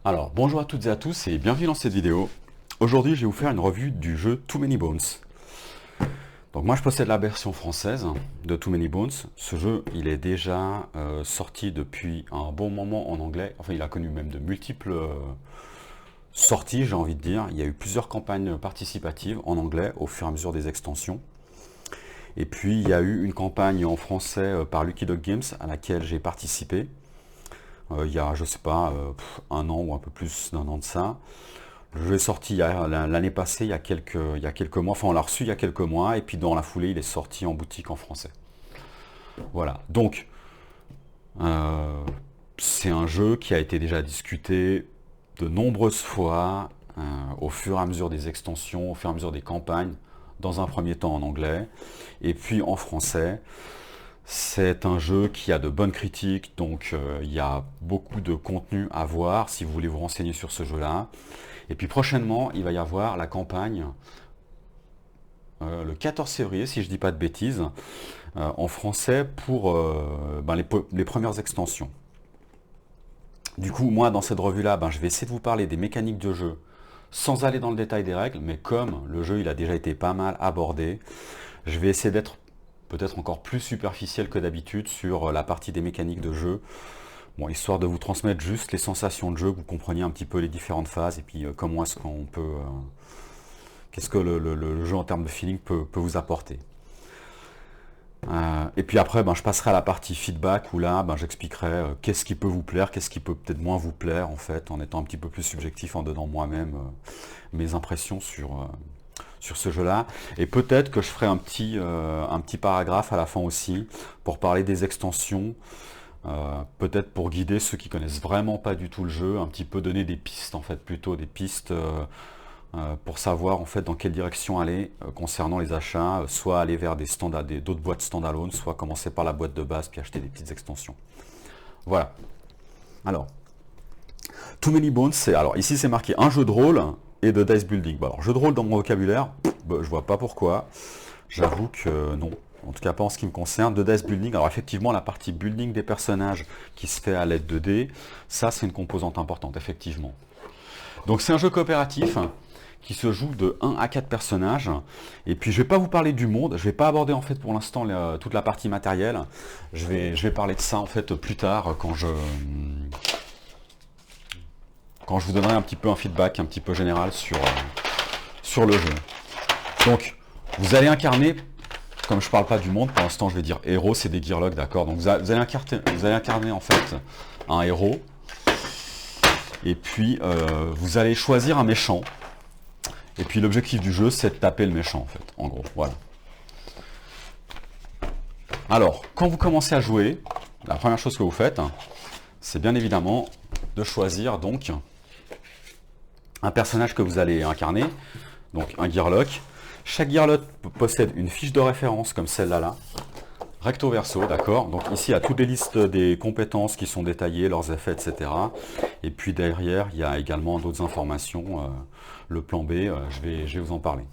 Alors, bonjour à toutes et à tous et bienvenue dans cette vidéo. Aujourd'hui, je vais vous faire une revue du jeu Too Many Bones. Donc moi, je possède la version française de Too Many Bones. Ce jeu, il est déjà sorti depuis un bon moment en anglais. Enfin, il a connu même de multiples sorties, j'ai envie de dire. Il y a eu plusieurs campagnes participatives en anglais au fur et à mesure des extensions. Et puis, il y a eu une campagne en français par Lucky Dog Games à laquelle j'ai participé. Il y a, je sais pas, un an ou un peu plus d'un an de ça. Le jeu est sorti l'année passée, il y a quelques mois. Enfin, on l'a reçu il y a quelques mois. Et puis, dans la foulée, il est sorti en boutique en français. Voilà. Donc, c'est un jeu qui a été déjà discuté de nombreuses fois au fur et à mesure des extensions, au fur et à mesure des campagnes. Dans un premier temps en anglais. Et puis en français. C'est un jeu qui a de bonnes critiques, donc il y a beaucoup de contenu à voir si vous voulez vous renseigner sur ce jeu-là. Et puis prochainement, il va y avoir la campagne le 14 février, si je ne dis pas de bêtises, en français pour les premières extensions. Du coup, moi, dans cette revue-là, je vais essayer de vous parler des mécaniques de jeu sans aller dans le détail des règles, mais comme le jeu il a déjà été pas mal abordé, je vais essayer d'être peut-être encore plus superficiel que d'habitude sur la partie des mécaniques de jeu, bon, histoire de vous transmettre juste les sensations de jeu, que vous compreniez un petit peu les différentes phases, et puis comment est-ce qu'on peut... qu'est-ce que le jeu en termes de feeling peut vous apporter. Et puis après, je passerai à la partie feedback, où là, j'expliquerai qu'est-ce qui peut vous plaire, qu'est-ce qui peut peut-être moins vous plaire, en fait, en étant un petit peu plus subjectif, en donnant moi-même mes impressions sur ce jeu-là. Et peut-être que je ferai un petit paragraphe à la fin aussi pour parler des extensions, peut-être pour guider ceux qui connaissent vraiment pas du tout le jeu, un petit peu donner des pistes en fait, plutôt des pistes pour savoir en fait dans quelle direction aller concernant les achats, soit aller vers d'autres boîtes standalone, soit commencer par la boîte de base puis acheter des petites extensions. Voilà. Alors, Too Many Bones, alors ici c'est marqué un jeu de rôle et de dice building. Alors jeu de rôle dans mon vocabulaire, je vois pas pourquoi. J'avoue que non. En tout cas pas en ce qui me concerne. De dice building, alors effectivement la partie building des personnages qui se fait à l'aide de dés, ça c'est une composante importante, effectivement. Donc c'est un jeu coopératif qui se joue de 1 à 4 personnages. Et puis je vais pas vous parler du monde, je vais pas aborder en fait pour l'instant toute la partie matérielle. Je vais parler de ça en fait plus tard quand je vous donnerai un petit peu un feedback un petit peu général sur le jeu. Donc, vous allez incarner, comme je parle pas du monde, pour l'instant je vais dire héros, c'est des gearlocks, d'accord. Donc vous allez incarner en fait un héros, et puis vous allez choisir un méchant, et puis l'objectif du jeu c'est de taper le méchant en fait, en gros, voilà. Alors, quand vous commencez à jouer, la première chose que vous faites, c'est bien évidemment de choisir donc un personnage que vous allez incarner, donc un gearlock. Chaque gearlock possède une fiche de référence comme celle-là, recto verso, d'accord. Donc ici, il y a toutes les listes des compétences qui sont détaillées, leurs effets, etc. Et puis derrière, il y a également d'autres informations. Le plan B, je vais vous en parler.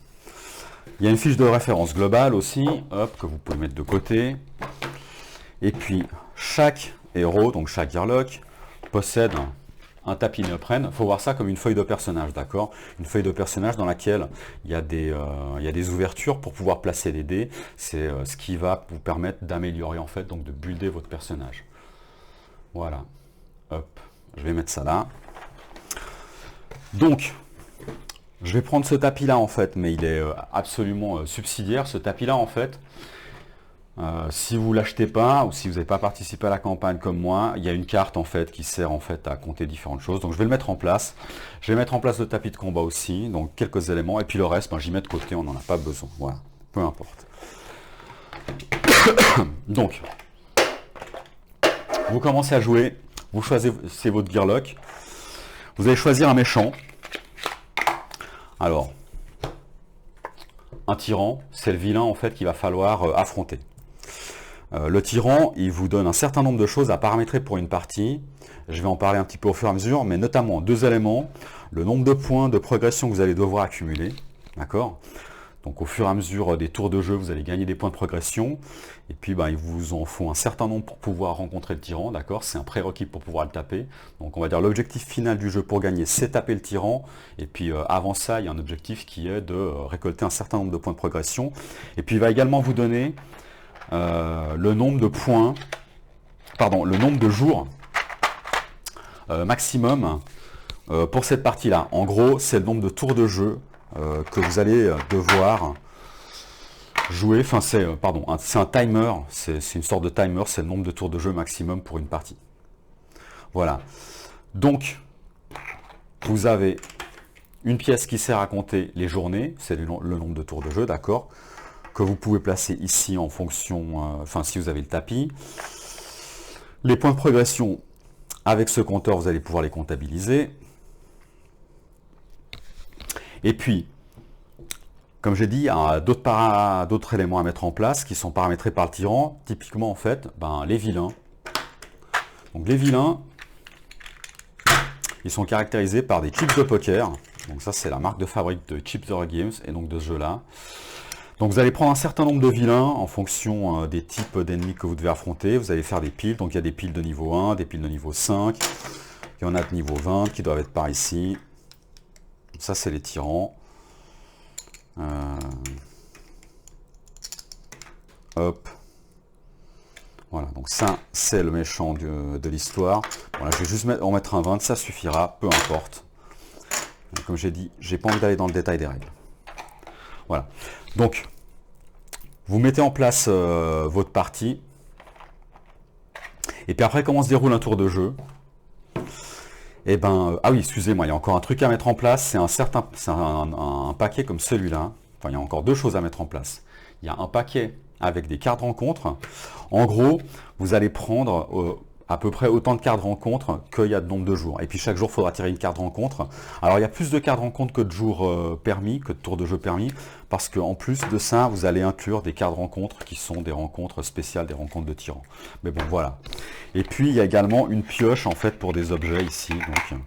Il y a une fiche de référence globale aussi, hop, que vous pouvez mettre de côté. Et puis, chaque héros, donc chaque gearlock, possède un tapis néoprène. Il faut voir ça comme une feuille de personnage, d'accord. Une feuille de personnage dans laquelle il y a des ouvertures pour pouvoir placer des dés. C'est ce qui va vous permettre d'améliorer en fait, donc de builder votre personnage. Voilà. Hop, je vais mettre ça là. Donc, je vais prendre ce tapis-là en fait, mais il est absolument subsidiaire. Ce tapis-là en fait, si vous ne l'achetez pas ou si vous n'avez pas participé à la campagne comme moi, il y a une carte en fait qui sert en fait à compter différentes choses. Donc je vais le mettre en place. Je vais mettre en place le tapis de combat aussi, donc quelques éléments. Et puis le reste, j'y mets de côté, on n'en a pas besoin. Voilà, peu importe. Donc, vous commencez à jouer, vous choisissez votre gearlock. Vous allez choisir un méchant. Alors, un tyran, c'est le vilain en fait qu'il va falloir affronter. Le tyran, il vous donne un certain nombre de choses à paramétrer pour une partie. Je vais en parler un petit peu au fur et à mesure, mais notamment deux éléments. Le nombre de points de progression que vous allez devoir accumuler. D'accord ? Donc au fur et à mesure des tours de jeu, vous allez gagner des points de progression. Et puis il vous en faut un certain nombre pour pouvoir rencontrer le tyran, d'accord? C'est un prérequis pour pouvoir le taper. Donc on va dire l'objectif final du jeu pour gagner, c'est taper le tyran. Et puis avant ça, il y a un objectif qui est de récolter un certain nombre de points de progression. Et puis il va également vous donner le nombre de points, pardon, le nombre de jours maximum pour cette partie-là. En gros, c'est le nombre de tours de jeu que vous allez devoir jouer. Enfin, c'est un timer, c'est une sorte de timer, c'est le nombre de tours de jeu maximum pour une partie. Voilà. Donc, vous avez une pièce qui sert à compter les journées, c'est le nombre de tours de jeu, d'accord, que vous pouvez placer ici en fonction, si vous avez le tapis. Les points de progression, avec ce compteur, vous allez pouvoir les comptabiliser. Et puis, comme j'ai dit, il y a d'autres éléments à mettre en place qui sont paramétrés par le tyran. Typiquement, en fait, les vilains. Donc les vilains, ils sont caractérisés par des chips de poker. Donc ça, c'est la marque de fabrique de Chips Games et donc de ce jeu-là. Donc vous allez prendre un certain nombre de vilains en fonction des types d'ennemis que vous devez affronter. Vous allez faire des piles. Donc il y a des piles de niveau 1, des piles de niveau 5. Il y en a de niveau 20 qui doivent être par ici. Ça, c'est les tyrans. Hop. Voilà, donc ça, c'est le méchant de l'histoire. Voilà, je vais juste en mettre un 20, ça suffira, peu importe. Comme j'ai dit, j'ai pas envie d'aller dans le détail des règles. Voilà. Donc, vous mettez en place votre partie. Et puis après, comment se déroule un tour de jeu? Ah oui, excusez-moi, il y a encore un truc à mettre en place. C'est un paquet comme celui-là. Enfin, il y a encore deux choses à mettre en place. Il y a un paquet avec des cartes rencontres. En gros, vous allez prendre à peu près autant de cartes rencontres qu'il y a de nombre de jours. Et puis chaque jour, il faudra tirer une carte rencontre. Alors, il y a plus de cartes rencontres que de jours permis, que de tours de jeu permis, parce qu'en plus de ça, vous allez inclure des cartes rencontres qui sont des rencontres spéciales, des rencontres de tyrans. Mais bon, voilà. Et puis, il y a également une pioche, en fait, pour des objets ici, donc,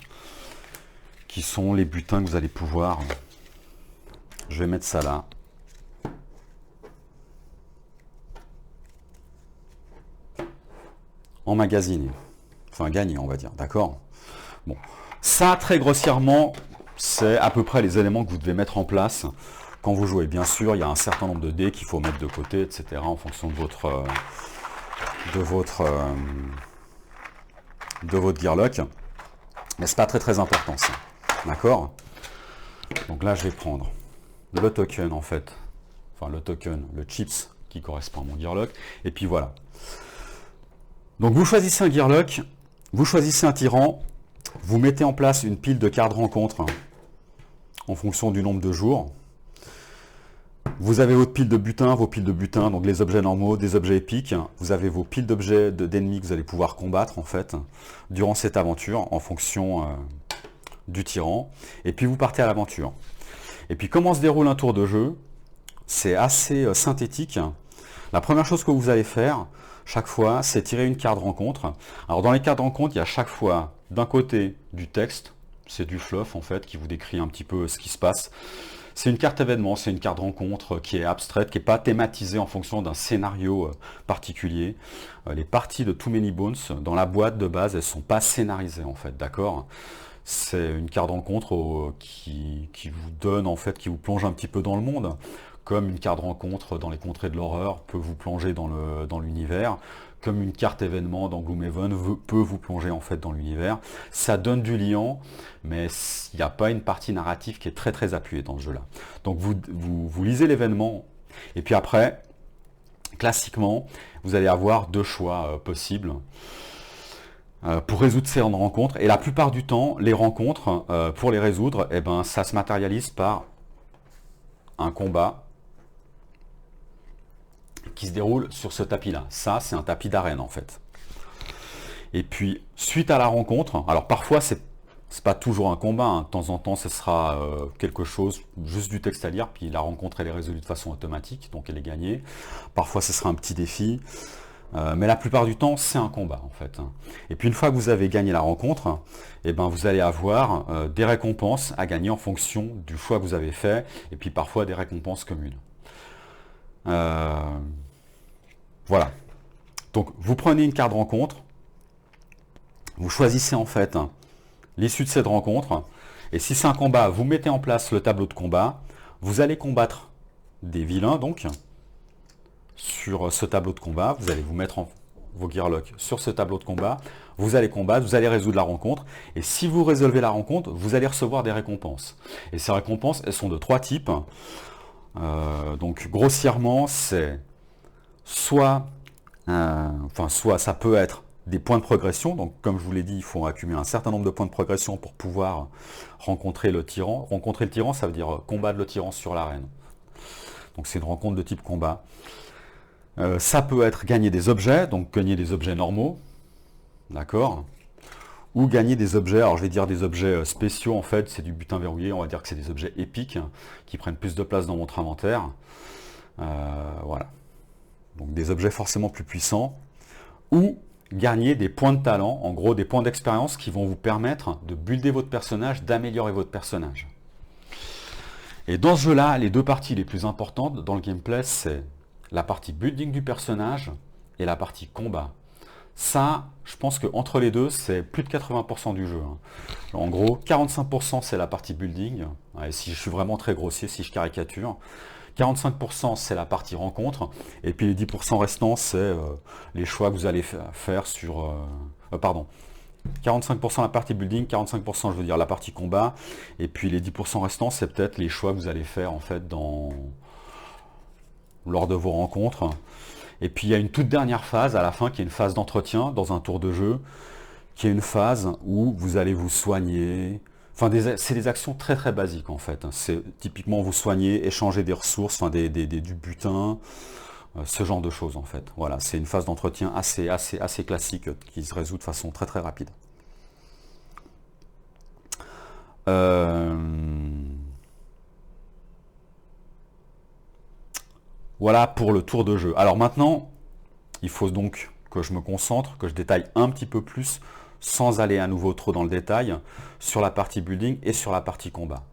qui sont les butins que vous allez pouvoir... Je vais mettre ça là. Emmagasiner. Enfin, gagner, on va dire. D'accord? Bon. Ça, très grossièrement, c'est à peu près les éléments que vous devez mettre en place quand vous jouez. Bien sûr, il y a un certain nombre de dés qu'il faut mettre de côté, etc. en fonction de votre gearlock. Mais c'est pas très important, ça. D'accord? Donc là, je vais prendre le token, en fait. Enfin, le token, le chips qui correspond à mon gearlock. Et puis voilà. Donc vous choisissez un gearlock, vous choisissez un tyran, vous mettez en place une pile de cartes rencontres en fonction du nombre de jours. Vous avez votre pile de butin, vos piles de butin, donc les objets normaux, des objets épiques. Vous avez vos piles d'objets d'ennemis que vous allez pouvoir combattre en fait durant cette aventure en fonction du tyran. Et puis vous partez à l'aventure. Et puis comment se déroule un tour de jeu? C'est assez synthétique. La première chose que vous allez faire, chaque fois, c'est tirer une carte rencontre. Alors dans les cartes rencontres, il y a chaque fois d'un côté du texte, c'est du fluff en fait, qui vous décrit un petit peu ce qui se passe. C'est une carte événement, c'est une carte rencontre qui est abstraite, qui n'est pas thématisée en fonction d'un scénario particulier. Les parties de Too Many Bones, dans la boîte de base, elles ne sont pas scénarisées en fait, d'accord? C'est une carte rencontre qui vous donne en fait, qui vous plonge un petit peu dans le monde. Comme une carte rencontre dans les contrées de l'horreur peut vous plonger dans l'univers, comme une carte événement dans Gloomhaven peut vous plonger en fait dans l'univers. Ça donne du liant, mais il n'y a pas une partie narrative qui est très appuyée dans ce jeu-là. Donc vous lisez l'événement, et puis après, classiquement, vous allez avoir deux choix possibles pour résoudre ces rencontres. Et la plupart du temps, les rencontres, pour les résoudre, ça se matérialise par un combat qui se déroule sur ce tapis-là. Ça, c'est un tapis d'arène, en fait. Et puis, suite à la rencontre, alors parfois, c'est pas toujours un combat, hein. De temps en temps, ce sera quelque chose, juste du texte à lire, puis la rencontre, elle est résolue de façon automatique, donc elle est gagnée. Parfois, ce sera un petit défi. Mais la plupart du temps, c'est un combat en fait. Et puis une fois que vous avez gagné la rencontre, eh ben, vous allez avoir des récompenses à gagner en fonction du choix que vous avez fait, et puis parfois des récompenses communes. Voilà. Donc vous prenez une carte de rencontre, vous choisissez en fait l'issue de cette rencontre, et si c'est un combat, vous mettez en place le tableau de combat, vous allez combattre des vilains donc, sur ce tableau de combat, vous allez vous mettre vos gearlocks sur ce tableau de combat, vous allez combattre, vous allez résoudre la rencontre, et si vous résolvez la rencontre, vous allez recevoir des récompenses. Et ces récompenses, elles sont de 3 types. Donc grossièrement, c'est soit ça peut être des points de progression, donc comme je vous l'ai dit, il faut accumuler un certain nombre de points de progression pour pouvoir rencontrer le tyran. Rencontrer le tyran, ça veut dire combattre le tyran sur l'arène. Donc c'est une rencontre de type combat. Ça peut être gagner des objets, donc gagner des objets normaux, d'accord, ou gagner des objets, alors je vais dire des objets spéciaux, en fait, c'est du butin verrouillé, on va dire que c'est des objets épiques, qui prennent plus de place dans votre inventaire. Voilà. Donc des objets forcément plus puissants, ou gagner des points de talent, en gros des points d'expérience qui vont vous permettre de builder votre personnage, d'améliorer votre personnage. Et dans ce jeu-là, les deux parties les plus importantes dans le gameplay, c'est la partie building du personnage et la partie combat. Ça, je pense qu'entre les deux, c'est plus de 80% du jeu. En gros, 45% c'est la partie building, et si je suis vraiment très grossier, si je caricature. 45% c'est la partie rencontre, et puis les 10% restants, c'est les choix que vous allez faire sur... 45% la partie building, 45% je veux dire la partie combat, et puis les 10% restants, c'est peut-être les choix que vous allez faire en fait lors de vos rencontres. Et puis il y a une toute dernière phase à la fin qui est une phase d'entretien dans un tour de jeu, qui est une phase où vous allez vous soigner. Enfin, c'est des actions très très basiques en fait. C'est typiquement vous soigner, échanger des ressources, enfin du butin, ce genre de choses en fait. Voilà, c'est une phase d'entretien assez classique qui se résout de façon très très rapide. Voilà pour le tour de jeu. Alors maintenant, il faut donc que je me concentre, que je détaille un petit peu plus, sans aller à nouveau trop dans le détail, sur la partie building et sur la partie combat.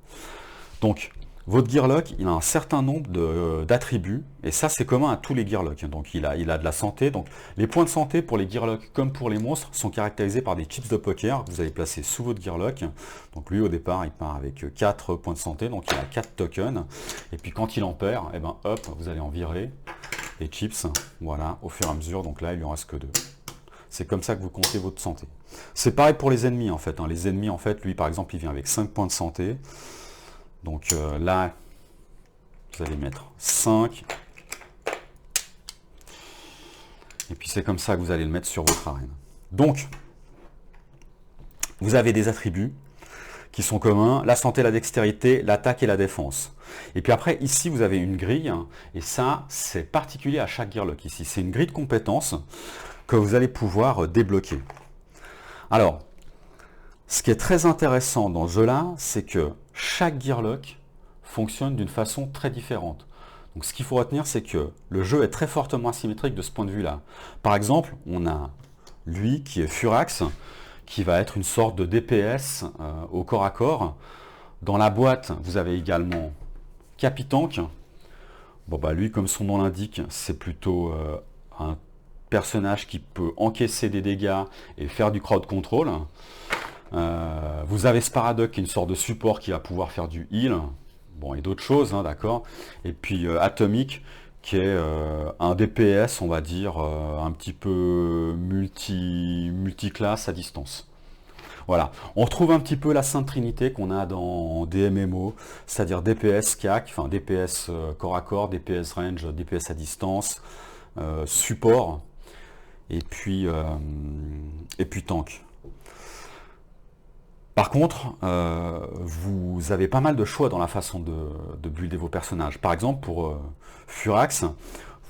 Donc, votre gearlock, il a un certain nombre d'attributs, et ça c'est commun à tous les gearlocks. Donc il a de la santé. Donc les points de santé pour les gearlocks comme pour les monstres sont caractérisés par des chips de poker que vous allez placer sous votre gearlock. Donc lui au départ il part avec 4 points de santé, donc il a 4 tokens. Et puis quand il en perd, et ben hop, vous allez en virer les chips, voilà, au fur et à mesure. Donc là il lui en reste que 2. C'est comme ça que vous comptez votre santé. C'est pareil pour les ennemis en fait. Les ennemis en fait, lui par exemple il vient avec 5 points de santé. Donc là, vous allez mettre 5. Et puis c'est comme ça que vous allez le mettre sur votre arène. Donc, vous avez des attributs qui sont communs, la santé, la dextérité, l'attaque et la défense. Et puis après, ici, vous avez une grille, et ça, c'est particulier à chaque gearlock ici. C'est une grille de compétences que vous allez pouvoir débloquer. Alors, ce qui est très intéressant dans ce jeu-là, c'est que chaque gearlock fonctionne d'une façon très différente. Donc ce qu'il faut retenir, c'est que le jeu est très fortement asymétrique de ce point de vue-là. Par exemple, on a lui qui est Furax, qui va être une sorte de DPS au corps à corps. Dans la boîte, vous avez également Capitank. Bon bah lui, comme son nom l'indique, c'est plutôt un personnage qui peut encaisser des dégâts et faire du crowd control. Vous avez Sparadoc qui est une sorte de support qui va pouvoir faire du heal, bon, et d'autres choses, hein, d'accord. Et puis Atomic qui est un DPS, on va dire, un petit peu multiclasse à distance. Voilà, on retrouve un petit peu la Sainte Trinité qu'on a dans des MMO, c'est-à-dire DPS CAC, enfin DPS corps à corps, DPS range, DPS à distance, support, et puis tank. Par contre, vous avez pas mal de choix dans la façon de builder vos personnages. Par exemple, pour Furax,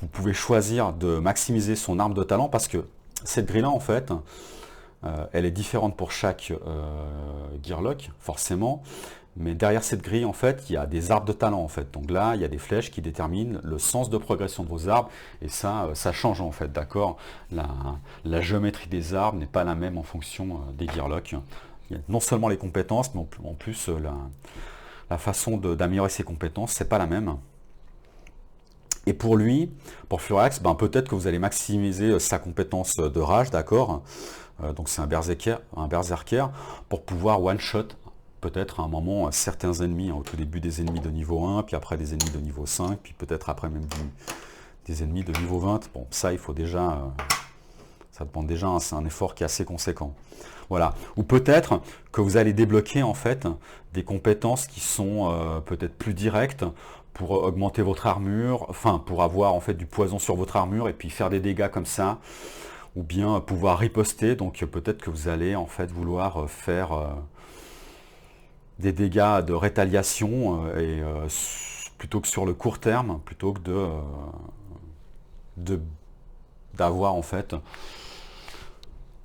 vous pouvez choisir de maximiser son arme de talent parce que cette grille-là, en fait, elle est différente pour chaque gearlock, forcément. Mais derrière cette grille, en fait, il y a des arbres de talent, en fait. Donc là, il y a des flèches qui déterminent le sens de progression de vos arbres. Et ça change, en fait, d'accord. La géométrie des arbres n'est pas la même en fonction des gearlocks. Il y a non seulement les compétences, mais en plus, la façon d'améliorer ses compétences, c'est pas la même. Et pour lui, pour Furax, ben peut-être que vous allez maximiser sa compétence de rage, d'accord. Donc c'est un berserker, pour pouvoir one-shot peut-être à un moment certains ennemis, au tout début des ennemis de niveau 1, puis après des ennemis de niveau 5, puis peut-être après même des ennemis de niveau 20. Bon, ça il faut déjà, ça demande déjà c'est un effort qui est assez conséquent. Voilà. Ou peut-être que vous allez débloquer en fait des compétences qui sont peut-être plus directes pour augmenter votre armure, enfin pour avoir en fait du poison sur votre armure et puis faire des dégâts comme ça, ou bien pouvoir riposter. Donc peut-être que vous allez en fait vouloir faire des dégâts de rétaliation plutôt que sur le court terme, plutôt que d'avoir en fait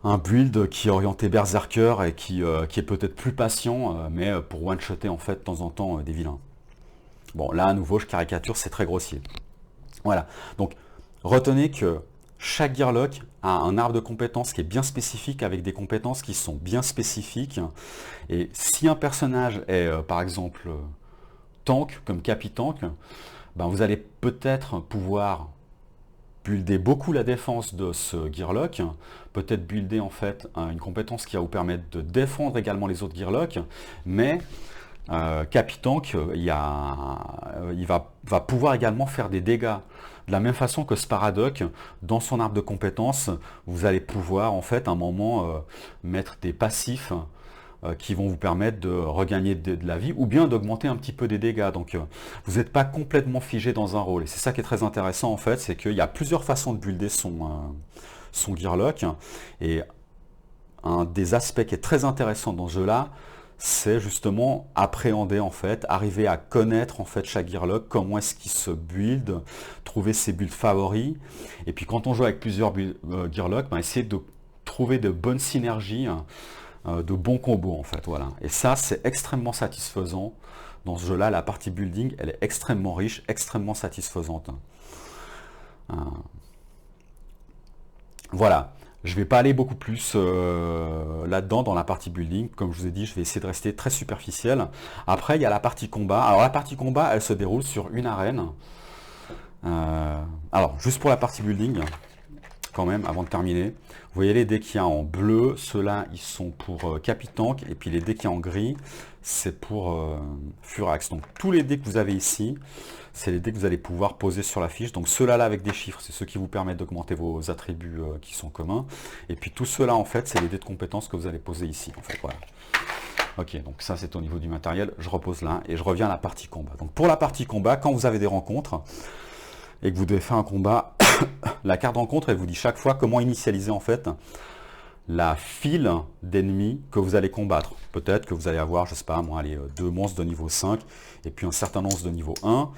un build qui est orienté berserker et qui est peut-être plus patient, mais pour one-shotter en fait de temps en temps des vilains. Bon, là à nouveau je caricature, c'est très grossier. Voilà, donc retenez que chaque gearlock a un arbre de compétences qui est bien spécifique, avec des compétences qui sont bien spécifiques. Et si un personnage est par exemple tank, comme Capi-Tank, ben vous allez peut-être pouvoir builder beaucoup la défense de ce gearlock, peut-être builder en fait une compétence qui va vous permettre de défendre également les autres gearlocks, mais Capi-Tank, il va pouvoir également faire des dégâts. De la même façon que Sparadoc, dans son arbre de compétences, vous allez pouvoir en fait à un moment mettre des passifs qui vont vous permettre de regagner de la vie ou bien d'augmenter un petit peu des dégâts. Donc vous n'êtes pas complètement figé dans un rôle. Et c'est ça qui est très intéressant en fait, c'est qu'il y a plusieurs façons de builder son gearlock. Et un des aspects qui est très intéressant dans ce jeu-là, c'est justement appréhender en fait, arriver à connaître en fait chaque gearlock, comment est-ce qu'il se build, trouver ses builds favoris. Et puis quand on joue avec plusieurs gearlocks, ben, essayer de trouver de bonnes synergies, de bons combos en fait. Voilà. Et ça c'est extrêmement satisfaisant dans ce jeu-là. La partie building, elle est extrêmement riche, extrêmement satisfaisante. Voilà. Je ne vais pas aller beaucoup plus là-dedans dans la partie building. Comme je vous ai dit, je vais essayer de rester très superficiel. Après, il y a la partie combat. Alors la partie combat, elle se déroule sur une arène. Alors, juste pour la partie building, quand même, avant de terminer. Vous voyez les dés qu'il y a en bleu, ceux-là, ils sont pour Capi-Tank. Et puis les dés qu'il y a en gris, c'est pour Furax. Donc tous les dés que vous avez ici, c'est les dés que vous allez pouvoir poser sur la fiche. Donc ceux-là là, avec des chiffres, c'est ceux qui vous permettent d'augmenter vos attributs qui sont communs. Et puis tous ceux-là, en fait, c'est les dés de compétences que vous allez poser ici. En fait, voilà. Ok, donc ça c'est au niveau du matériel. Je repose là et je reviens à la partie combat. Donc pour la partie combat, quand vous avez des rencontres et que vous devez faire un combat, la carte rencontre, elle vous dit chaque fois comment initialiser en fait la file d'ennemis que vous allez combattre. Peut-être que vous allez avoir, je sais pas moi, allez, 2 monstres de niveau 5 et puis un certain monstre de niveau 1.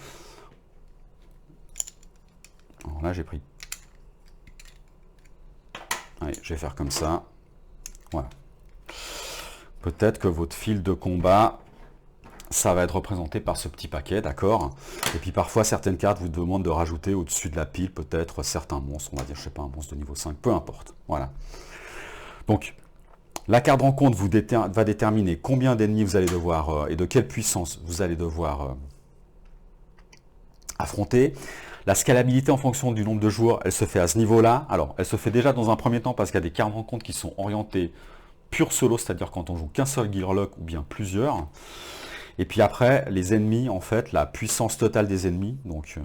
Alors là j'ai pris. Allez, je vais faire comme ça. Voilà. Peut-être que votre file de combat, ça va être représenté par ce petit paquet, d'accord. Et puis parfois certaines cartes vous demandent de rajouter au-dessus de la pile peut-être certains monstres, on va dire, je sais pas, un monstre de niveau 5, peu importe. Voilà. Donc, la carte rencontre va déterminer combien d'ennemis vous allez devoir et de quelle puissance vous allez devoir affronter. La scalabilité en fonction du nombre de joueurs, elle se fait à ce niveau-là. Alors, elle se fait déjà dans un premier temps parce qu'il y a des cartes rencontres qui sont orientées pur solo, c'est-à-dire quand on joue qu'un seul gearlock ou bien plusieurs. Et puis après, les ennemis, en fait, la puissance totale des ennemis, donc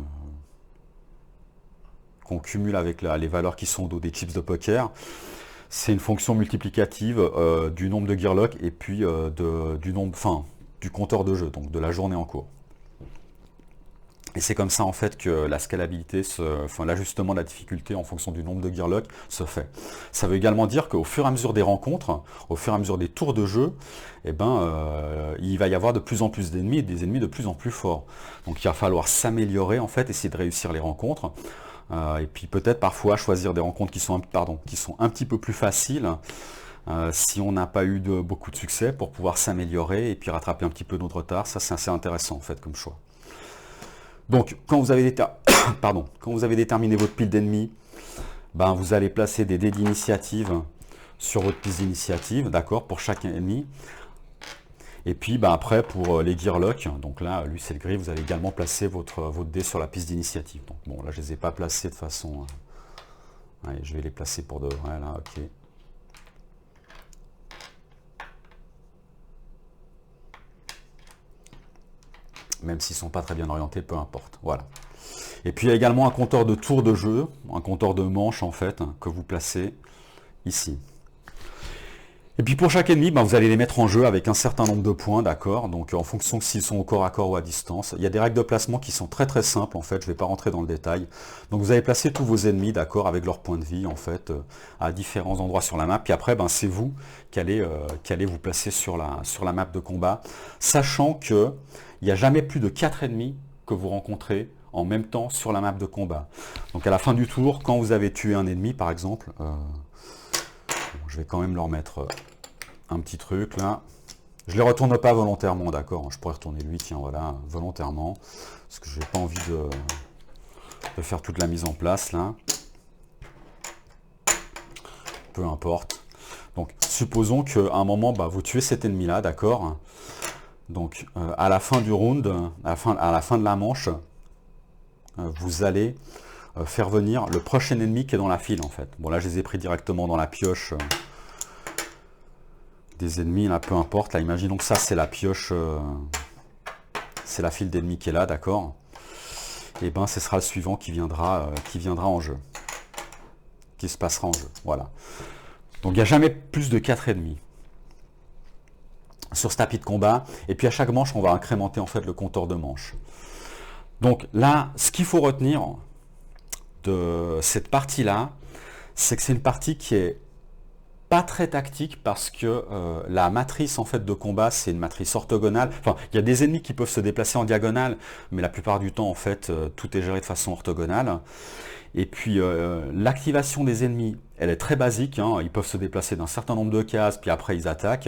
qu'on cumule avec les valeurs qui sont au dos des chips de poker, c'est une fonction multiplicative du nombre de gearlock et puis du compteur de jeu, donc de la journée en cours. Et c'est comme ça en fait que la scalabilité, l'ajustement de la difficulté en fonction du nombre de gearlock se fait. Ça veut également dire qu'au fur et à mesure des rencontres, au fur et à mesure des tours de jeu, eh ben, il va y avoir de plus en plus d'ennemis et des ennemis de plus en plus forts. Donc il va falloir s'améliorer en fait, essayer de réussir les rencontres. Et puis peut-être parfois choisir des rencontres qui sont un petit peu plus faciles si on n'a pas eu beaucoup de succès, pour pouvoir s'améliorer et puis rattraper un petit peu notre retard. Ça, c'est assez intéressant en fait comme choix. Donc, quand vous avez, pardon, quand vous avez déterminé votre pile d'ennemis, ben, vous allez placer des dés d'initiative sur votre piste d'initiative, d'accord, pour chaque ennemi. Et puis ben, après, pour les Gearlock, donc là, lui c'est le gris, vous allez également placer votre dé sur la piste d'initiative. Donc bon, là je ne les ai pas placés de façon... allez, je vais les placer pour de vrai, là, ok. Même s'ils ne sont pas très bien orientés, peu importe. Voilà. Et puis il y a également un compteur de tours de jeu, un compteur de manches en fait, que vous placez ici. Et puis pour chaque ennemi, ben, vous allez les mettre en jeu avec un certain nombre de points, d'accord. Donc en fonction s'ils sont au corps à corps ou à distance. Il y a des règles de placement qui sont très très simples en fait, je ne vais pas rentrer dans le détail. Donc vous allez placer tous vos ennemis, d'accord, avec leurs points de vie en fait, à différents endroits sur la map. Puis après, ben, c'est vous qui allez vous placer sur la map de combat, sachant que il n'y a jamais plus de 4 ennemis que vous rencontrez en même temps sur la map de combat. Donc à la fin du tour, quand vous avez tué un ennemi par exemple, je vais quand même leur mettre un petit truc là. Je ne les retourne pas volontairement, d'accord. Je pourrais retourner lui, tiens, voilà, volontairement. Parce que je n'ai pas envie de faire toute la mise en place là. Peu importe. Donc supposons qu'à un moment, bah, vous tuez cet ennemi là, d'accord. Donc à la fin du round, à la fin de la manche, vous allez faire venir le prochain ennemi qui est dans la file en fait. Bon là je les ai pris directement dans la pioche des ennemis, là peu importe. Là imaginons que ça c'est la pioche, c'est la file d'ennemis qui est là, d'accord. Et ben ce sera le suivant qui viendra en jeu. Qui se passera en jeu. Voilà. Donc il n'y a jamais plus de 4 ennemis sur ce tapis de combat. Et puis à chaque manche on va incrémenter en fait le compteur de manches. Donc là, ce qu'il faut retenir de cette partie-là, c'est que c'est une partie qui est pas très tactique parce que la matrice en fait de combat, c'est une matrice orthogonale. Enfin, il y a des ennemis qui peuvent se déplacer en diagonale, mais la plupart du temps, en fait, tout est géré de façon orthogonale. Et puis, l'activation des ennemis, elle est très basique. Hein. Ils peuvent se déplacer d'un certain nombre de cases, puis après, ils attaquent.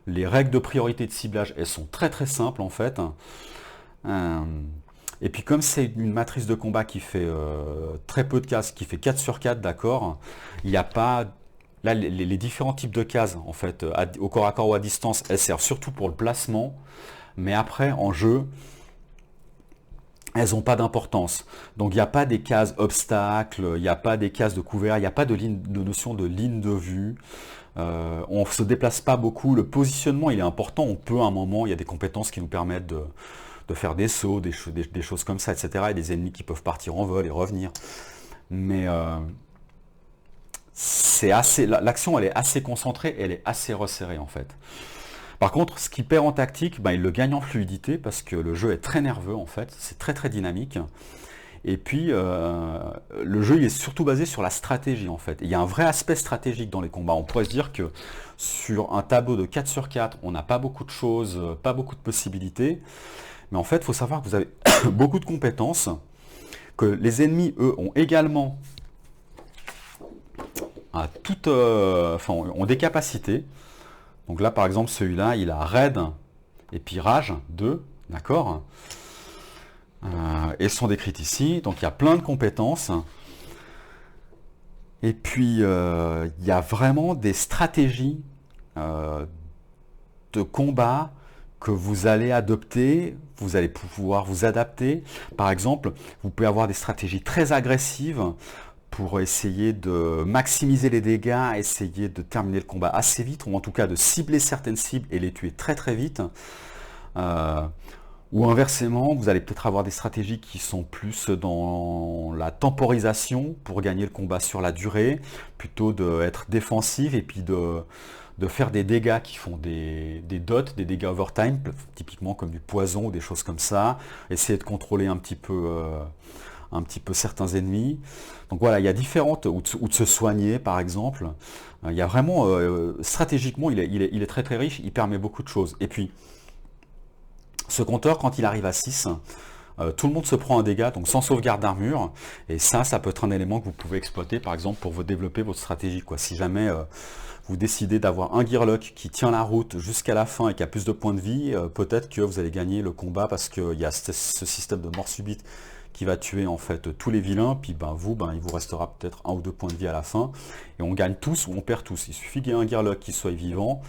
Les règles de priorité de ciblage, elles sont très très simples, en fait. Et puis comme c'est une matrice de combat qui fait très peu de cases, qui fait 4 sur 4, d'accord, il n'y a pas... Là, les différents types de cases, en fait, au corps à corps ou à distance, elles servent surtout pour le placement, mais après, en jeu, elles n'ont pas d'importance. Donc il n'y a pas des cases obstacles, il n'y a pas des cases de couvert, il n'y a pas de notion de ligne de vue. On ne se déplace pas beaucoup, le positionnement il est important, on peut à un moment, il y a des compétences qui nous permettent de faire des sauts, des choses comme ça, etc. Et des ennemis qui peuvent partir en vol et revenir. Mais l'action elle est assez concentrée, elle est assez resserrée en fait. Par contre, ce qui perd en tactique, ben, il le gagne en fluidité parce que le jeu est très nerveux en fait, c'est très très dynamique. Et puis, le jeu il est surtout basé sur la stratégie en fait. Il y a un vrai aspect stratégique dans les combats. On pourrait se dire que sur un tableau de 4 sur 4, on n'a pas beaucoup de choses, pas beaucoup de possibilités. Mais en fait, il faut savoir que vous avez beaucoup de compétences, que les ennemis, eux, ont également ont des capacités. Donc là, par exemple, celui-là, il a Raid et puis Rage 2, d'accord. Et sont décrites ici. Donc il y a plein de compétences. Et puis, il y a vraiment des stratégies de combat que vous allez adopter, vous allez pouvoir vous adapter. Par exemple, vous pouvez avoir des stratégies très agressives pour essayer de maximiser les dégâts, essayer de terminer le combat assez vite, ou en tout cas de cibler certaines cibles et les tuer très très vite. Ou inversement, vous allez peut-être avoir des stratégies qui sont plus dans la temporisation pour gagner le combat sur la durée, plutôt d'être défensive et puis de faire des dégâts qui font des dots, des dégâts overtime, typiquement comme du poison ou des choses comme ça, essayer de contrôler un petit peu certains ennemis. Donc voilà, il y a différentes, ou de se soigner par exemple. Il y a vraiment, stratégiquement, il est très très riche, il permet beaucoup de choses. Et puis, ce compteur, quand il arrive à 6, tout le monde se prend un dégât, donc sans sauvegarde d'armure, et ça peut être un élément que vous pouvez exploiter, par exemple, pour vous développer votre stratégie, quoi. Si jamais vous décidez d'avoir un Gearlock qui tient la route jusqu'à la fin et qui a plus de points de vie, peut-être que vous allez gagner le combat parce qu'il y a ce système de mort subite qui va tuer en fait tous les vilains, puis il vous restera peut-être 1 ou 2 points de vie à la fin, et on gagne tous ou on perd tous. Il suffit qu'il y ait un Gearlock qui soit vivant,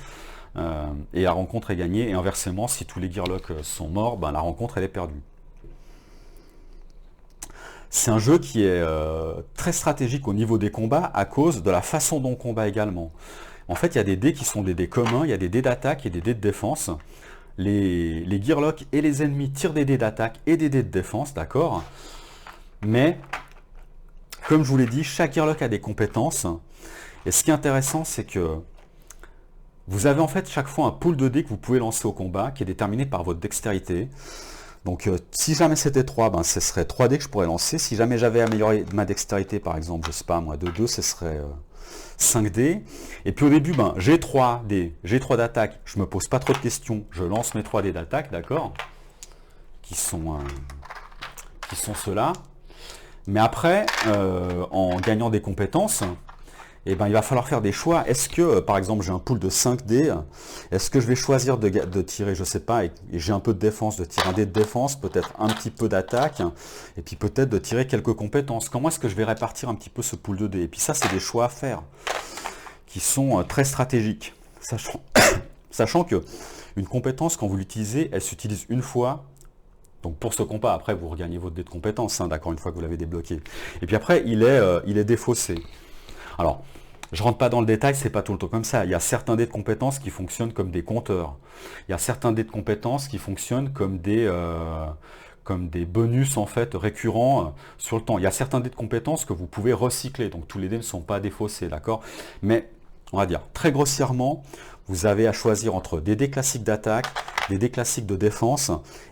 et la rencontre est gagnée, et inversement, si tous les Gearlocks sont morts, la rencontre elle est perdue. C'est un jeu qui est très stratégique au niveau des combats à cause de la façon dont on combat également. En fait, il y a des dés qui sont des dés communs, il y a des dés d'attaque et des dés de défense. Les Gearlocks et les ennemis tirent des dés d'attaque et des dés de défense, d'accord? Mais, comme je vous l'ai dit, chaque Gearlock a des compétences. Et ce qui est intéressant, c'est que vous avez en fait chaque fois un pool de dés que vous pouvez lancer au combat, qui est déterminé par votre dextérité. Donc si jamais c'était 3, ce serait 3 dés que je pourrais lancer. Si jamais j'avais amélioré ma dextérité, par exemple, je sais pas moi, de 2, ce serait 5 dés. Et puis au début, j'ai 3 dés, j'ai 3 d'attaque, je me pose pas trop de questions, je lance mes 3 dés d'attaque, d'accord, qui sont ceux-là. Mais après, en gagnant des compétences, il va falloir faire des choix. Est-ce que, par exemple, j'ai un pool de 5 dés, est-ce que je vais choisir de tirer, je sais pas, et j'ai un peu de défense, de tirer un dé de défense, peut-être un petit peu d'attaque, et puis peut-être de tirer quelques compétences. Comment est-ce que je vais répartir un petit peu ce pool de dés? Et puis ça, c'est des choix à faire, qui sont très stratégiques. Sachant que une compétence, quand vous l'utilisez, elle s'utilise une fois. Donc pour ce combat, après, vous regagnez votre dé de compétence, d'accord, une fois que vous l'avez débloqué. Et puis après, il est défaussé. Alors, je rentre pas dans le détail, c'est pas tout le temps comme ça. Il y a certains dés de compétences qui fonctionnent comme des compteurs. Il y a certains dés de compétences qui fonctionnent comme des bonus en fait récurrents sur le temps. Il y a certains dés de compétences que vous pouvez recycler, donc tous les dés ne sont pas défaussés, d'accord? Mais on va dire très grossièrement, vous avez à choisir entre des dés classiques d'attaque, des dés classiques de défense,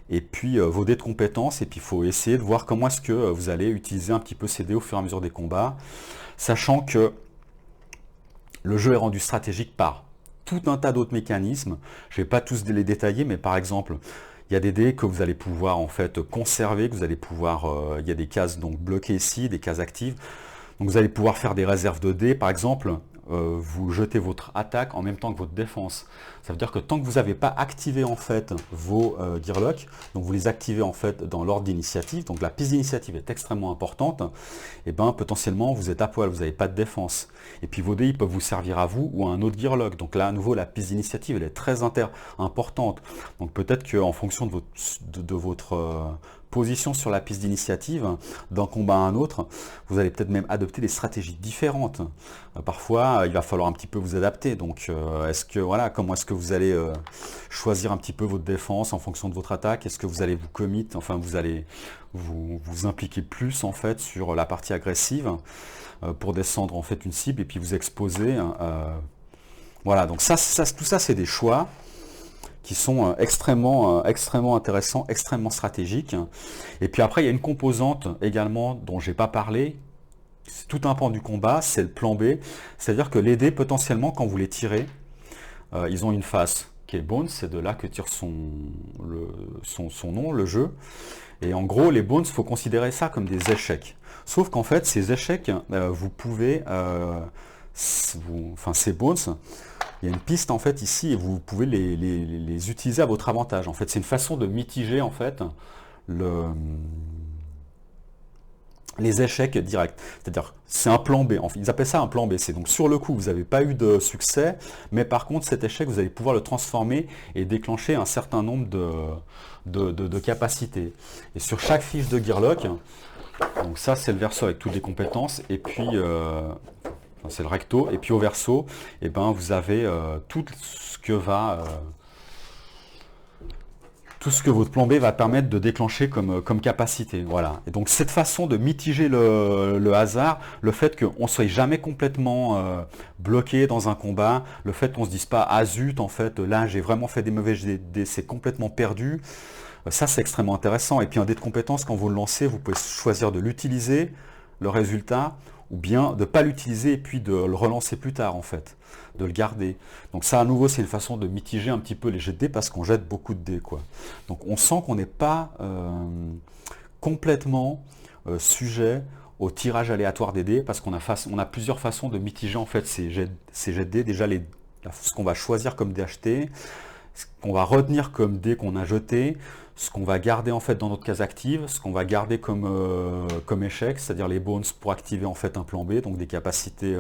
et puis vos dés de compétences, et puis il faut essayer de voir comment est-ce que vous allez utiliser un petit peu ces dés au fur et à mesure des combats. Sachant que le jeu est rendu stratégique par tout un tas d'autres mécanismes. Je ne vais pas tous les détailler, mais par exemple, il y a des dés que vous allez pouvoir en fait conserver, que vous allez pouvoir, il y a des cases donc bloquées ici, des cases actives. Donc vous allez pouvoir faire des réserves de dés, par exemple, vous jetez votre attaque en même temps que votre défense. Ça veut dire que tant que vous n'avez pas activé en fait vos Gearlocks, donc vous les activez en fait dans l'ordre d'initiative, donc la piste d'initiative est extrêmement importante, et potentiellement vous êtes à poil, vous n'avez pas de défense. Et puis vos dés ils peuvent vous servir à vous ou à un autre Gearlock. Donc là à nouveau la piste d'initiative elle est très importante. Donc peut-être qu'en fonction de votre position sur la piste d'initiative, d'un combat à un autre, vous allez peut-être même adopter des stratégies différentes. Parfois, il va falloir un petit peu vous adapter. Donc, comment est-ce que vous allez choisir un petit peu votre défense en fonction de votre attaque? Est-ce que vous allez vous commit, enfin vous allez vous impliquer plus en fait sur la partie agressive pour descendre en fait une cible et puis vous exposer. Voilà, donc tout ça c'est des choix qui sont extrêmement intéressants, extrêmement stratégiques. Et puis après, il y a une composante également dont je n'ai pas parlé, c'est tout un pan du combat, c'est le plan B. C'est-à-dire que les dés, potentiellement, quand vous les tirez, ils ont une face qui est Bones, c'est de là que tire son nom, le jeu. Et en gros, les Bones, il faut considérer ça comme des échecs. Sauf qu'en fait, ces échecs, vous pouvez... ces Bones... Il y a une piste en fait ici et vous pouvez les utiliser à votre avantage. En fait, c'est une façon de mitiger en fait les échecs directs. C'est-à-dire, c'est un plan B. Ils appellent ça un plan B. C'est donc sur le coup, vous n'avez pas eu de succès, mais par contre, cet échec, vous allez pouvoir le transformer et déclencher un certain nombre de capacités. Et sur chaque fiche de Gearlock, donc ça, c'est le verso avec toutes les compétences, et puis c'est le recto, et puis au verso, vous avez tout ce que votre plan B va permettre de déclencher comme capacité. Voilà. Et donc cette façon de mitiger le hasard, le fait qu'on ne soit jamais complètement bloqué dans un combat, le fait qu'on ne se dise pas ah zut, en fait là j'ai vraiment fait des mauvais dés, c'est complètement perdu. Ça c'est extrêmement intéressant. Et puis un dé de compétence, quand vous le lancez, vous pouvez choisir de l'utiliser, le résultat, ou bien de ne pas l'utiliser et puis de le relancer plus tard en fait. de le garder. Donc ça, à nouveau, c'est une façon de mitiger un petit peu les jets de dés parce qu'on jette beaucoup de dés, quoi. Donc on sent qu'on n'est pas complètement sujet au tirage aléatoire des dés parce on a plusieurs façons de mitiger en fait ces jets de dés. Déjà, ce qu'on va choisir comme dés achetés, ce qu'on va retenir comme dés qu'on a jetés, ce qu'on va garder en fait dans notre case active, ce qu'on va garder comme échec, c'est-à-dire les bones pour activer en fait un plan B, donc des capacités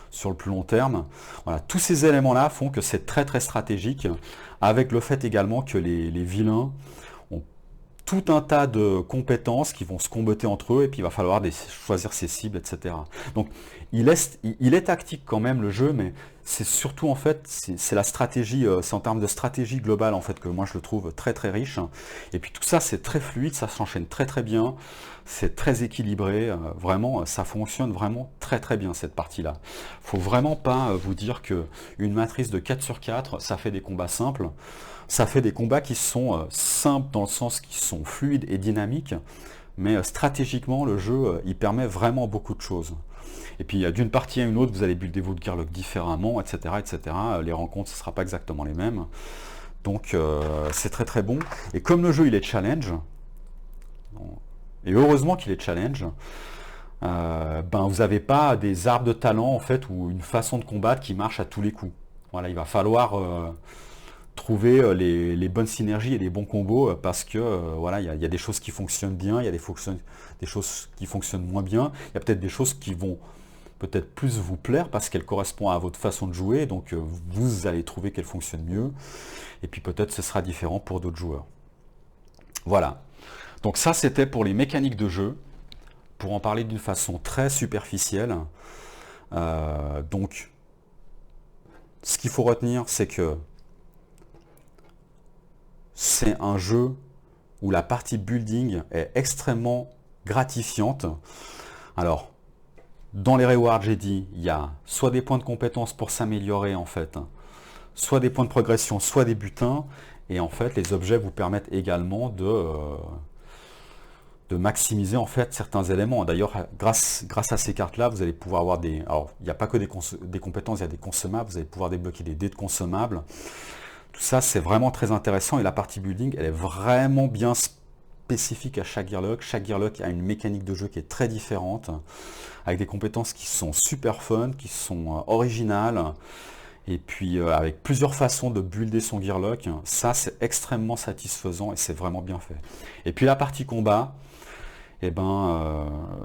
sur le plus long terme. Voilà, tous ces éléments-là font que c'est très très stratégique, avec le fait également que les vilains ont tout un tas de compétences qui vont se comboter entre eux, et puis il va falloir choisir ses cibles, etc. Donc il est tactique quand même le jeu, mais c'est surtout en fait, c'est la stratégie, c'est en termes de stratégie globale en fait que moi je le trouve très très riche. Et puis tout ça c'est très fluide, ça s'enchaîne très très bien, c'est très équilibré, vraiment ça fonctionne vraiment très très bien cette partie-là. Faut vraiment pas vous dire que une matrice de 4 sur 4, ça fait des combats simples. Ça fait des combats qui sont simples dans le sens qu'ils sont fluides et dynamiques, mais stratégiquement le jeu il permet vraiment beaucoup de choses. Et puis d'une partie à une autre, vous allez builder votre gearlock différemment, etc., etc. Les rencontres, ce ne sera pas exactement les mêmes. Donc c'est très très bon. Et comme le jeu il est challenge, et heureusement qu'il est challenge, vous n'avez pas des arbres de talent en fait ou une façon de combattre qui marche à tous les coups. Voilà, il va falloir trouver les bonnes synergies et les bons combos parce que voilà, il y a des choses qui fonctionnent bien, il y a des choses qui fonctionnent moins bien, il y a peut-être des choses qui vont peut-être plus vous plaire parce qu'elles correspondent à votre façon de jouer, donc vous allez trouver qu'elles fonctionnent mieux, et puis peut-être ce sera différent pour d'autres joueurs. Voilà, donc ça c'était pour les mécaniques de jeu, pour en parler d'une façon très superficielle. Donc ce qu'il faut retenir, c'est que c'est un jeu où la partie building est extrêmement gratifiante. Alors, dans les rewards, j'ai dit, il y a soit des points de compétence pour s'améliorer en fait, soit des points de progression, soit des butins. Et en fait, les objets vous permettent également de maximiser en fait certains éléments. D'ailleurs, grâce à ces cartes-là, vous allez pouvoir avoir des... Alors, il n'y a pas que des compétences, il y a des consommables. Vous allez pouvoir débloquer des dés de consommables. Tout ça, c'est vraiment très intéressant. Et la partie building, elle est vraiment bien spécifique à chaque gearlock. Chaque gearlock a une mécanique de jeu qui est très différente, avec des compétences qui sont super fun, qui sont originales, et puis avec plusieurs façons de builder son gearlock. Ça, c'est extrêmement satisfaisant et c'est vraiment bien fait. Et puis la partie combat,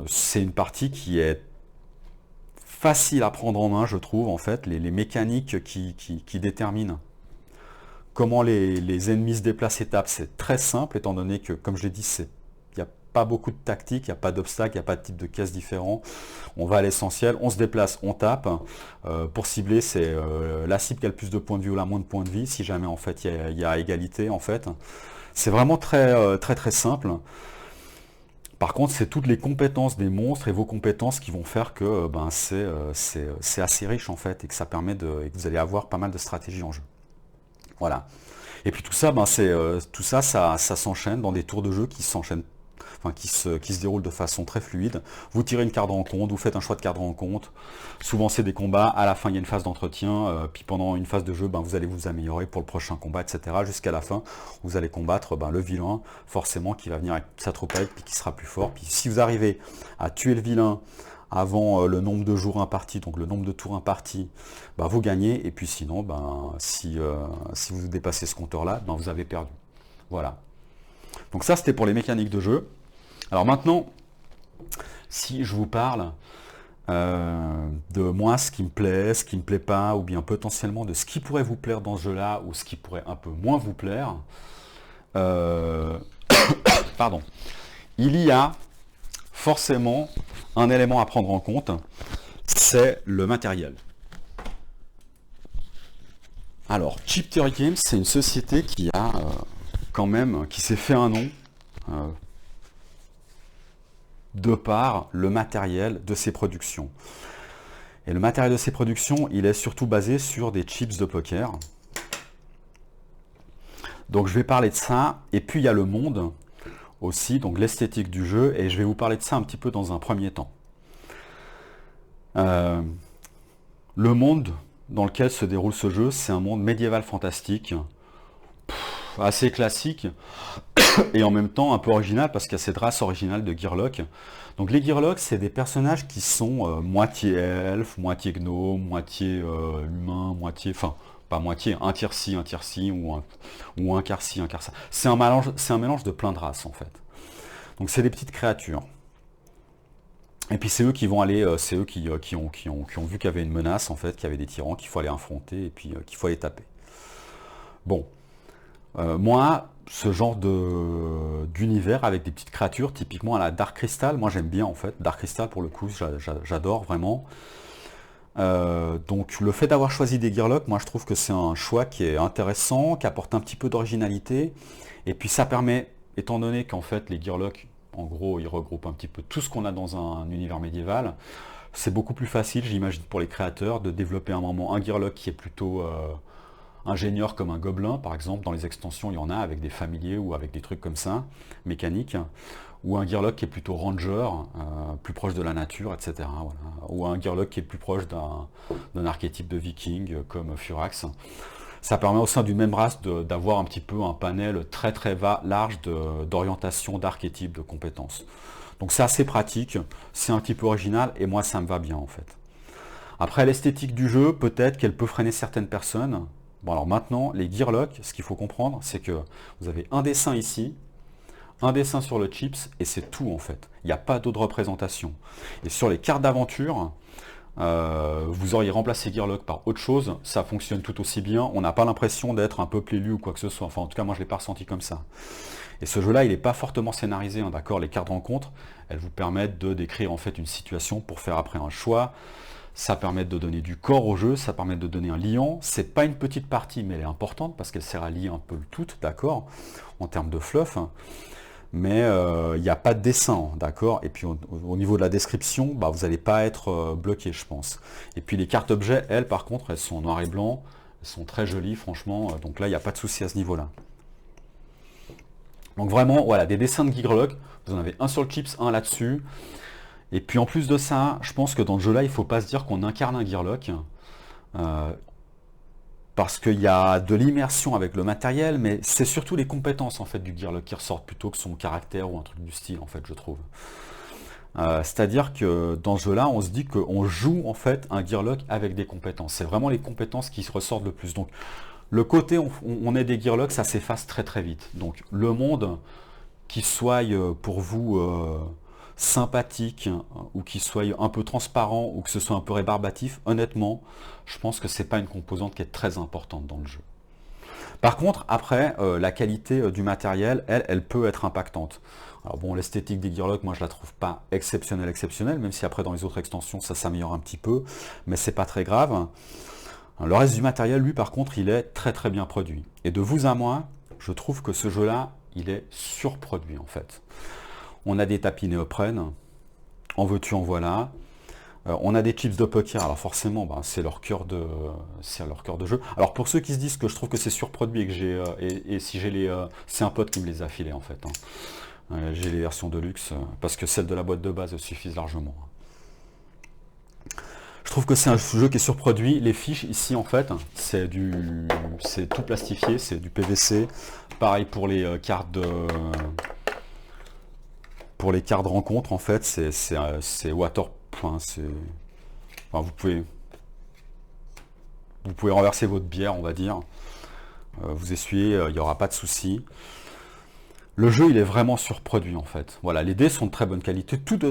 c'est une partie qui est facile à prendre en main, je trouve, en fait, les mécaniques qui déterminent comment les ennemis se déplacent et tapent, c'est très simple, étant donné que, comme je l'ai dit, il n'y a pas beaucoup de tactique, il n'y a pas d'obstacle, il n'y a pas de type de caisse différent. On va à l'essentiel, on se déplace, on tape. Pour cibler, c'est la cible qui a le plus de points de vie ou la moins de points de vie, si jamais en fait il y a égalité en fait. C'est vraiment très très très simple. Par contre, c'est toutes les compétences des monstres et vos compétences qui vont faire que c'est assez riche en fait et que ça permet et que vous allez avoir pas mal de stratégies en jeu. Voilà. Et puis tout ça, ça s'enchaîne dans des tours de jeu qui s'enchaînent, qui se déroulent de façon très fluide. Vous tirez une carte de rencontre, vous faites un choix de carte de rencontre. Souvent c'est des combats, à la fin il y a une phase d'entretien, puis pendant une phase de jeu, vous allez vous améliorer pour le prochain combat, etc. Jusqu'à la fin, vous allez combattre le vilain, forcément, qui va venir avec sa troupette, puis qui sera plus fort. Puis si vous arrivez à tuer le vilain avant le nombre de jours imparti, donc le nombre de tours impartis, vous gagnez, et puis sinon, si vous dépassez ce compteur-là, vous avez perdu. Voilà. Donc ça, c'était pour les mécaniques de jeu. Alors maintenant, si je vous parle de moi, ce qui me plaît, ce qui ne me plaît pas, ou bien potentiellement de ce qui pourrait vous plaire dans ce jeu-là, ou ce qui pourrait un peu moins vous plaire, pardon, il y a forcément un élément à prendre en compte, c'est le matériel. Alors, Cheap Theory Games, c'est une société qui a qui s'est fait un nom de par le matériel de ses productions. Et le matériel de ses productions, il est surtout basé sur des chips de poker. Donc je vais parler de ça, et puis il y a le monde aussi, donc l'esthétique du jeu, et je vais vous parler de ça un petit peu dans un premier temps. Le monde, dans lequel se déroule ce jeu, c'est un monde médiéval fantastique, assez classique, et en même temps un peu original, parce qu'il y a cette race originale de Gearloc. Donc les Gearlocs, c'est des personnages qui sont moitié elfes, moitié gnome, moitié humain, moitié... Enfin, pas moitié, un tiers ci, ou un quart ci, un quart ça. C'est un mélange de plein de races, en fait. Donc c'est des petites créatures. Et puis c'est eux qui vont aller, c'est eux qui ont vu qu'il y avait une menace, en fait, qu'il y avait des tyrans qu'il faut aller affronter, et puis qu'il faut aller taper. Bon. Moi, ce genre d'univers avec des petites créatures, typiquement à la Dark Crystal, moi j'aime bien en fait. Dark Crystal pour le coup, j'adore vraiment. Donc le fait d'avoir choisi des Gearlocs, moi je trouve que c'est un choix qui est intéressant, qui apporte un petit peu d'originalité. Et puis ça permet, étant donné qu'en fait les Gearlocs, en gros, ils regroupent un petit peu tout ce qu'on a dans un univers médiéval, c'est beaucoup plus facile, j'imagine, pour les créateurs de développer à un moment un Gearloc qui est plutôt... ingénieur comme un gobelin, par exemple, dans les extensions, il y en a avec des familiers ou avec des trucs comme ça, mécaniques, ou un Gearloc qui est plutôt ranger, plus proche de la nature, etc. Voilà. Ou un Gearloc qui est plus proche d'un archétype de viking, comme Furax. Ça permet au sein d'une même race d'avoir un petit peu un panel très très large d'orientation, d'archétypes, de compétences. Donc c'est assez pratique, c'est un petit peu original, et moi ça me va bien en fait. Après l'esthétique du jeu, peut-être qu'elle peut freiner certaines personnes. Bon alors maintenant, les Gearlocs, ce qu'il faut comprendre, c'est que vous avez un dessin ici, un dessin sur le chips, et c'est tout en fait. Il n'y a pas d'autre représentation. Et sur les cartes d'aventure, vous auriez remplacé Gearloc par autre chose, ça fonctionne tout aussi bien, on n'a pas l'impression d'être un peuple élu ou quoi que ce soit, enfin en tout cas moi je ne l'ai pas ressenti comme ça. Et ce jeu-là, il n'est pas fortement scénarisé, hein, d'accord. Les cartes de rencontre, elles vous permettent de décrire en fait une situation pour faire après un choix. Ça permet de donner du corps au jeu, ça permet de donner un liant. C'est pas une petite partie, mais elle est importante parce qu'elle sert à lier un peu le tout, d'accord, en termes de fluff. Mais il n'y a pas de dessin, d'accord. Et puis au niveau de la description, bah, vous n'allez pas être bloqué, je pense. Et puis les cartes objets, elles, par contre, elles sont en noir et blanc, elles sont très jolies, franchement. Donc là, il n'y a pas de souci à ce niveau-là. Donc vraiment, voilà, des dessins de Gearloc. Vous en avez un sur le chips, un là-dessus. Et puis en plus de ça, je pense que dans le jeu-là, il ne faut pas se dire qu'on incarne un Gearloc. Parce qu'il y a de l'immersion avec le matériel, mais c'est surtout les compétences en fait du Gearloc qui ressortent plutôt que son caractère ou un truc du style, en fait, je trouve. C'est-à-dire que dans ce jeu-là, on se dit qu'on joue en fait un Gearloc avec des compétences. C'est vraiment les compétences qui se ressortent le plus. Donc le côté on est des Gearlocs, ça s'efface très très vite. Donc le monde qui soit pour vous sympathique, ou qui soit un peu transparent, ou que ce soit un peu rébarbatif, honnêtement, je pense que c'est pas une composante qui est très importante dans le jeu. Par contre, après, la qualité du matériel, elle peut être impactante. Alors bon, l'esthétique des Gearlocs, moi je la trouve pas exceptionnelle, même si après dans les autres extensions ça s'améliore un petit peu, mais c'est pas très grave. Le reste du matériel, lui par contre, il est très très bien produit. Et de vous à moi, je trouve que ce jeu-là, il est surproduit en fait. On a des tapis néoprène, en veux-tu, en voilà. On a des chips de poker, alors forcément, ben, c'est leur cœur de jeu. Alors pour ceux qui se disent que je trouve que c'est surproduit et que et si j'ai c'est un pote qui me les a filés en fait. Hein. J'ai les versions de luxe parce que celles de la boîte de base suffisent largement. Je trouve que c'est un jeu qui est surproduit. Les fiches ici en fait, c'est tout plastifié, c'est du PVC. Pareil pour les cartes de rencontre en fait, c'est water. Enfin, vous pouvez renverser votre bière, on va dire. Vous essuyez, il n'y aura pas de souci. Le jeu, il est vraiment surproduit en fait. Voilà, les dés sont de très bonne qualité. Tout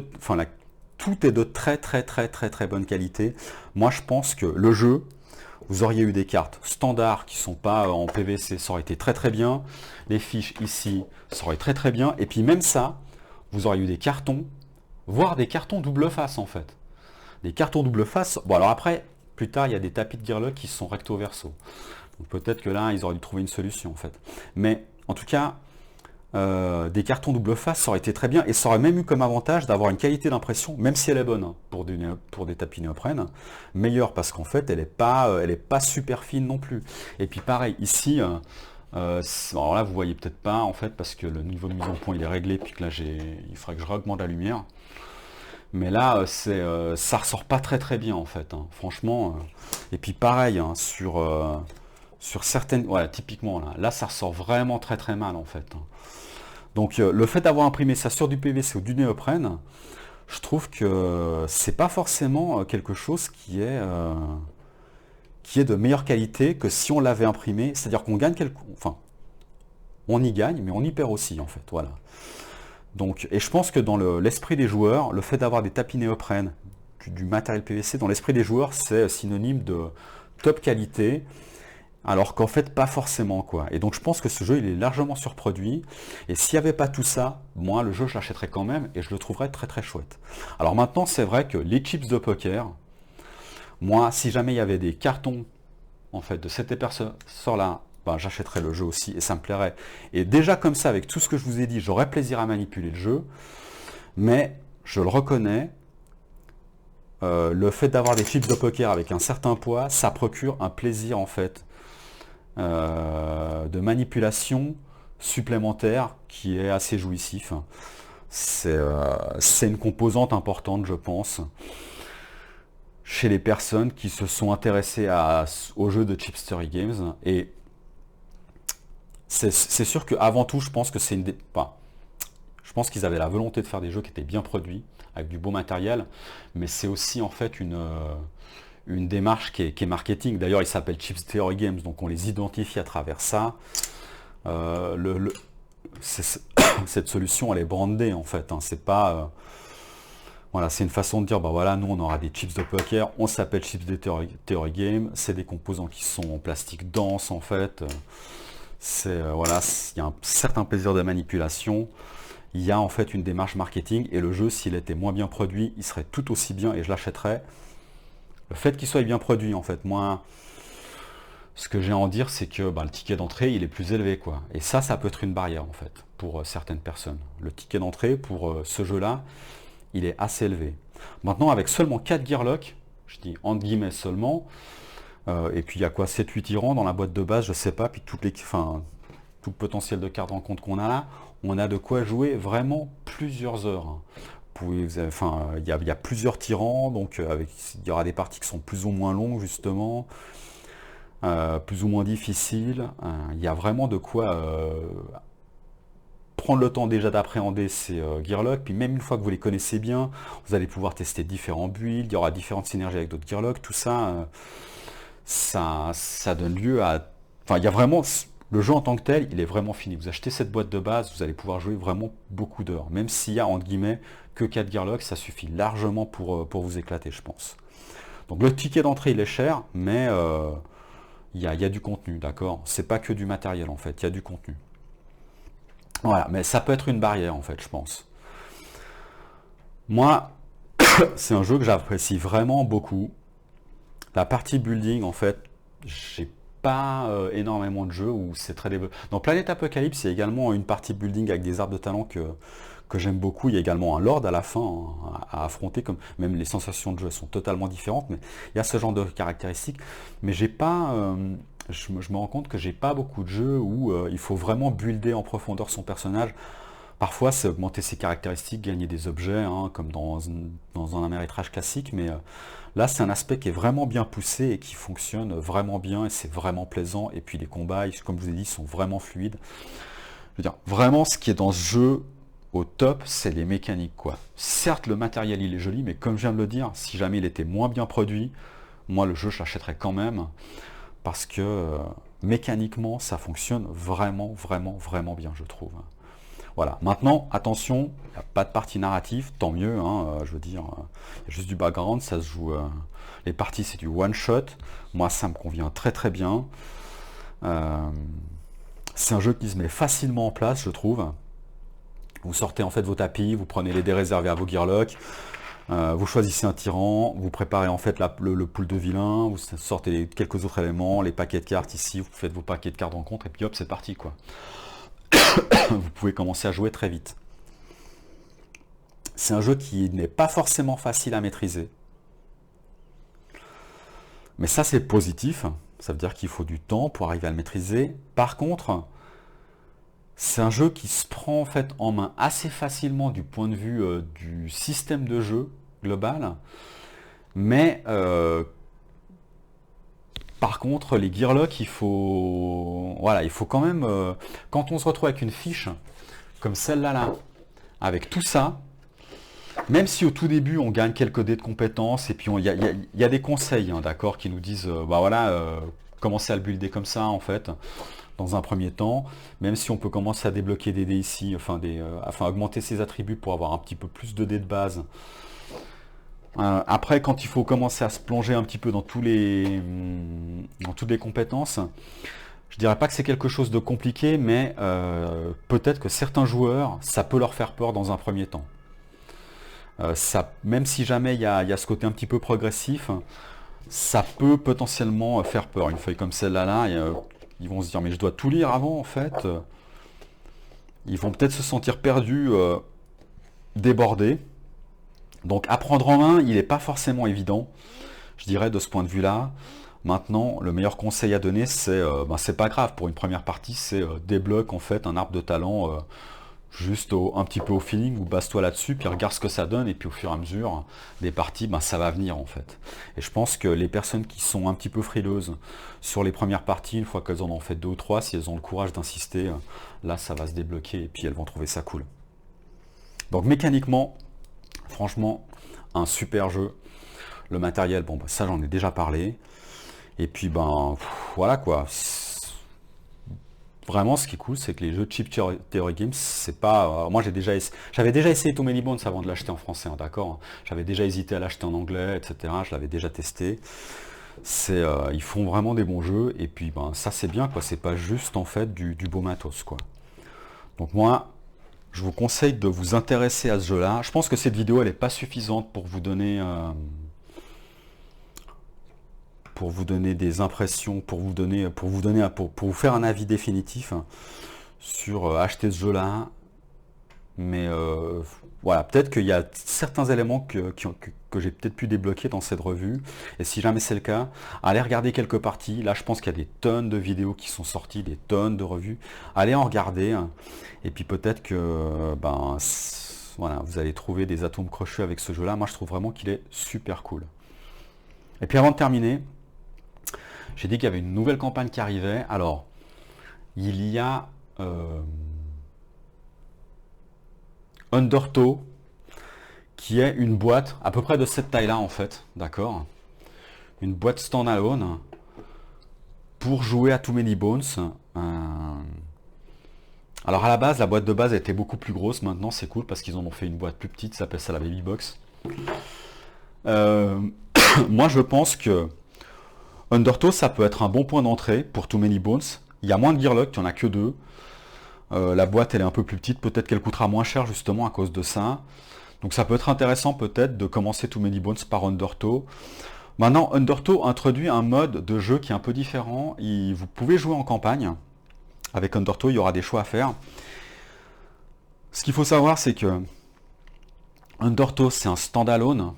est de très très très très très bonne qualité. Moi, je pense que le jeu, vous auriez eu des cartes standards qui ne sont pas en PVC, ça aurait été très très bien. Les fiches ici, ça aurait été très très bien. Et puis même ça, vous auriez eu des cartons, voire des cartons double face en fait. Des cartons double face. Bon alors après, plus tard, il y a des tapis de Gearloc qui sont recto verso. Donc peut-être que là, ils auraient dû trouver une solution en fait. Mais en tout cas, des cartons double face, ça aurait été très bien. Et ça aurait même eu comme avantage d'avoir une qualité d'impression, même si elle est bonne, hein, pour des tapis néoprène, meilleure parce qu'en fait, elle n'est pas super fine non plus. Et puis pareil, ici, alors là, vous voyez peut-être pas en fait, parce que le niveau de mise en point il est réglé, puis que là, il faudrait que je augmente la lumière. Mais là, ça ressort pas très très bien en fait, hein. Franchement. Et puis pareil, hein, sur certaines... Voilà, typiquement là, ça ressort vraiment très très mal en fait, hein. Donc le fait d'avoir imprimé ça sur du PVC ou du néoprène, je trouve que c'est pas forcément quelque chose qui est de meilleure qualité que si on l'avait imprimé. C'est-à-dire qu'on gagne enfin, on y gagne, mais on y perd aussi en fait. Voilà. Donc, et je pense que dans l'esprit des joueurs, le fait d'avoir des tapis néoprène, du matériel PVC, dans l'esprit des joueurs, c'est synonyme de top qualité, alors qu'en fait, pas forcément, quoi. Et donc, je pense que ce jeu, il est largement surproduit. Et s'il n'y avait pas tout ça, moi, le jeu, je l'achèterais quand même et je le trouverais très très chouette. Alors maintenant, c'est vrai que les chips de poker, moi, si jamais il y avait des cartons, en fait, de cette épaisseur-là, ben, j'achèterais le jeu aussi et ça me plairait. Et déjà comme ça, avec tout ce que je vous ai dit, j'aurais plaisir à manipuler le jeu. Mais, je le reconnais, le fait d'avoir des chips de poker avec un certain poids, ça procure un plaisir en fait de manipulation supplémentaire qui est assez jouissif. C'est une composante importante, je pense, chez les personnes qui se sont intéressées au jeu de Chipstery Games. Et c'est sûr qu'avant tout, je pense que c'est enfin, je pense qu'ils avaient la volonté de faire des jeux qui étaient bien produits, avec du beau matériel, mais c'est aussi en fait une démarche qui est marketing. D'ailleurs, ils s'appellent Chips Theory Games, donc on les identifie à travers ça. Cette solution, elle est brandée en fait, hein. C'est pas... voilà, c'est une façon de dire, bah voilà, nous on aura des chips de poker, on s'appelle Chips Theory Game, c'est des composants qui sont en plastique dense en fait. Voilà, il y a un certain plaisir de manipulation. Il y a en fait une démarche marketing et le jeu, s'il était moins bien produit, il serait tout aussi bien et je l'achèterais. Le fait qu'il soit bien produit, en fait, moi, ce que j'ai à en dire, c'est que bah, le ticket d'entrée, il est plus élevé, quoi. Et ça peut être une barrière, en fait, pour certaines personnes. Le ticket d'entrée, pour ce jeu-là, il est assez élevé. Maintenant, avec seulement 4 gearlocks, je dis entre guillemets seulement, et puis il y a quoi, 7-8 tyrans dans la boîte de base, je sais pas, puis tout le potentiel de cartes en compte qu'on a là, on a de quoi jouer vraiment plusieurs heures, hein. Enfin, il y a plusieurs tyrans, donc il y aura des parties qui sont plus ou moins longues justement, plus ou moins difficiles. Il y a vraiment de quoi prendre le temps déjà d'appréhender ces gearlocks, puis même une fois que vous les connaissez bien, vous allez pouvoir tester différents builds, il y aura différentes synergies avec d'autres gearlocks, tout ça, ça donne lieu à... Enfin, il y a vraiment... Le jeu en tant que tel, il est vraiment fini. Vous achetez cette boîte de base, vous allez pouvoir jouer vraiment beaucoup d'heures. Même s'il y a, entre guillemets, que 4 gearlocks, ça suffit largement pour vous éclater, je pense. Donc le ticket d'entrée, il est cher, mais il y a du contenu, d'accord? C'est pas que du matériel, en fait, il y a du contenu. Voilà, mais ça peut être une barrière, en fait, je pense. Moi, c'est un jeu que j'apprécie vraiment beaucoup. La partie building, en fait, j'ai pas énormément de jeux où c'est très développé. Dans Planète Apocalypse, il y a également une partie building avec des arbres de talent que j'aime beaucoup. Il y a également un lord à la fin, hein, à affronter, comme même les sensations de jeu sont totalement différentes, mais il y a ce genre de caractéristiques. Mais j'ai pas, je me rends compte que j'ai pas beaucoup de jeux où il faut vraiment builder en profondeur son personnage. Parfois, c'est augmenter ses caractéristiques, gagner des objets, hein, comme dans un Ameritrash classique, mais là, c'est un aspect qui est vraiment bien poussé et qui fonctionne vraiment bien, et c'est vraiment plaisant, et puis les combats, comme je vous ai dit, sont vraiment fluides. Je veux dire, vraiment, ce qui est dans ce jeu au top, c'est les mécaniques, quoi. Certes, le matériel, il est joli, mais comme je viens de le dire, si jamais il était moins bien produit, moi, le jeu, je l'achèterais quand même, parce que mécaniquement, ça fonctionne vraiment, vraiment, vraiment bien, je trouve. Voilà, maintenant, attention, il n'y a pas de partie narrative, tant mieux, hein, je veux dire, il y a juste du background, ça se joue, les parties c'est du one shot, moi ça me convient très très bien. C'est un jeu qui se met facilement en place, je trouve. Vous sortez en fait vos tapis, vous prenez les dés réservés à vos gearlocks, vous choisissez un tyran, vous préparez en fait le pool de vilains, vous sortez quelques autres éléments, les paquets de cartes ici, vous faites vos paquets de cartes rencontre, et puis hop, c'est parti, quoi. Vous pouvez commencer à jouer très vite. C'est un jeu qui n'est pas forcément facile à maîtriser. Mais ça, c'est positif. Ça veut dire qu'il faut du temps pour arriver à le maîtriser. Par contre, c'est un jeu qui se prend en fait en main assez facilement du point de vue du système de jeu. global. Mais par contre, les gearlocks, voilà, il faut quand même, quand on se retrouve avec une fiche comme celle-là, là, avec tout ça, même si au tout début on gagne quelques dés de compétences, et puis il y a des conseils, hein, d'accord, qui nous disent, bah voilà, commencez à le builder comme ça, en fait, dans un premier temps, même si on peut commencer à débloquer des dés ici, enfin augmenter ses attributs pour avoir un petit peu plus de dés de base. Après, quand il faut commencer à se plonger un petit peu dans toutes les compétences, je dirais pas que c'est quelque chose de compliqué, mais peut-être que certains joueurs, ça peut leur faire peur dans un premier temps. Même si jamais il y a ce côté un petit peu progressif, ça peut potentiellement faire peur. Une feuille comme celle-là, ils vont se dire, mais je dois tout lire avant, en fait. Ils vont peut-être se sentir perdus, débordés. Donc apprendre en main, il n'est pas forcément évident, je dirais, de ce point de vue-là. Maintenant, le meilleur conseil à donner, c'est pas grave, pour une première partie, c'est débloque en fait un arbre de talent juste un petit peu au feeling, ou base-toi là-dessus, puis regarde ce que ça donne, et puis au fur et à mesure des parties, ça va venir en fait. Et je pense que les personnes qui sont un petit peu frileuses sur les premières parties, une fois qu'elles en ont fait 2 ou 3, si elles ont le courage d'insister, là ça va se débloquer, et puis elles vont trouver ça cool. Donc mécaniquement, franchement, un super jeu. Le matériel, bon, ça j'en ai déjà parlé. Et puis, voilà quoi. Vraiment, ce qui est cool, c'est que les jeux Cheap Theory Games, c'est pas... moi, j'avais déjà essayé Too Many Bones avant de l'acheter en français, hein, d'accord. J'avais déjà hésité à l'acheter en anglais, etc. Je l'avais déjà testé. Ils font vraiment des bons jeux. Et puis, ça, c'est bien, quoi. C'est pas juste, en fait, du beau matos, quoi. Donc, moi... je vous conseille de vous intéresser à ce jeu-là. Je pense que cette vidéo, elle n'est pas suffisante pour vous donner des impressions, pour vous faire un avis définitif sur acheter ce jeu-là. Mais voilà, peut-être qu'il y a certains éléments que j'ai peut-être pu débloquer dans cette revue. Et si jamais c'est le cas, allez regarder quelques parties. Là, je pense qu'il y a des tonnes de vidéos qui sont sorties, des tonnes de revues. Allez en regarder. Et puis peut-être que voilà, vous allez trouver des atomes crochus avec ce jeu-là. Moi, je trouve vraiment qu'il est super cool. Et puis avant de terminer, j'ai dit qu'il y avait une nouvelle campagne qui arrivait. Alors, il y a... Undertow, qui est une boîte à peu près de cette taille là en fait, d'accord, une boîte standalone pour jouer à Too Many Bones. Alors à la base, la boîte de base était beaucoup plus grosse. Maintenant c'est cool parce qu'ils en ont fait une boîte plus petite, ça s'appelle ça la Baby Box. Moi je pense que Undertow, ça peut être un bon point d'entrée pour Too Many Bones. Il y a moins de gearlocks, il n'y en a que 2. La boîte elle est un peu plus petite, peut-être qu'elle coûtera moins cher justement à cause de ça. Donc ça peut être intéressant peut-être de commencer Too Many Bones par Undertow. Maintenant, Undertow introduit un mode de jeu qui est un peu différent. Vous pouvez jouer en campagne. Avec Undertow, il y aura des choix à faire. Ce qu'il faut savoir, c'est que Undertow, c'est un standalone,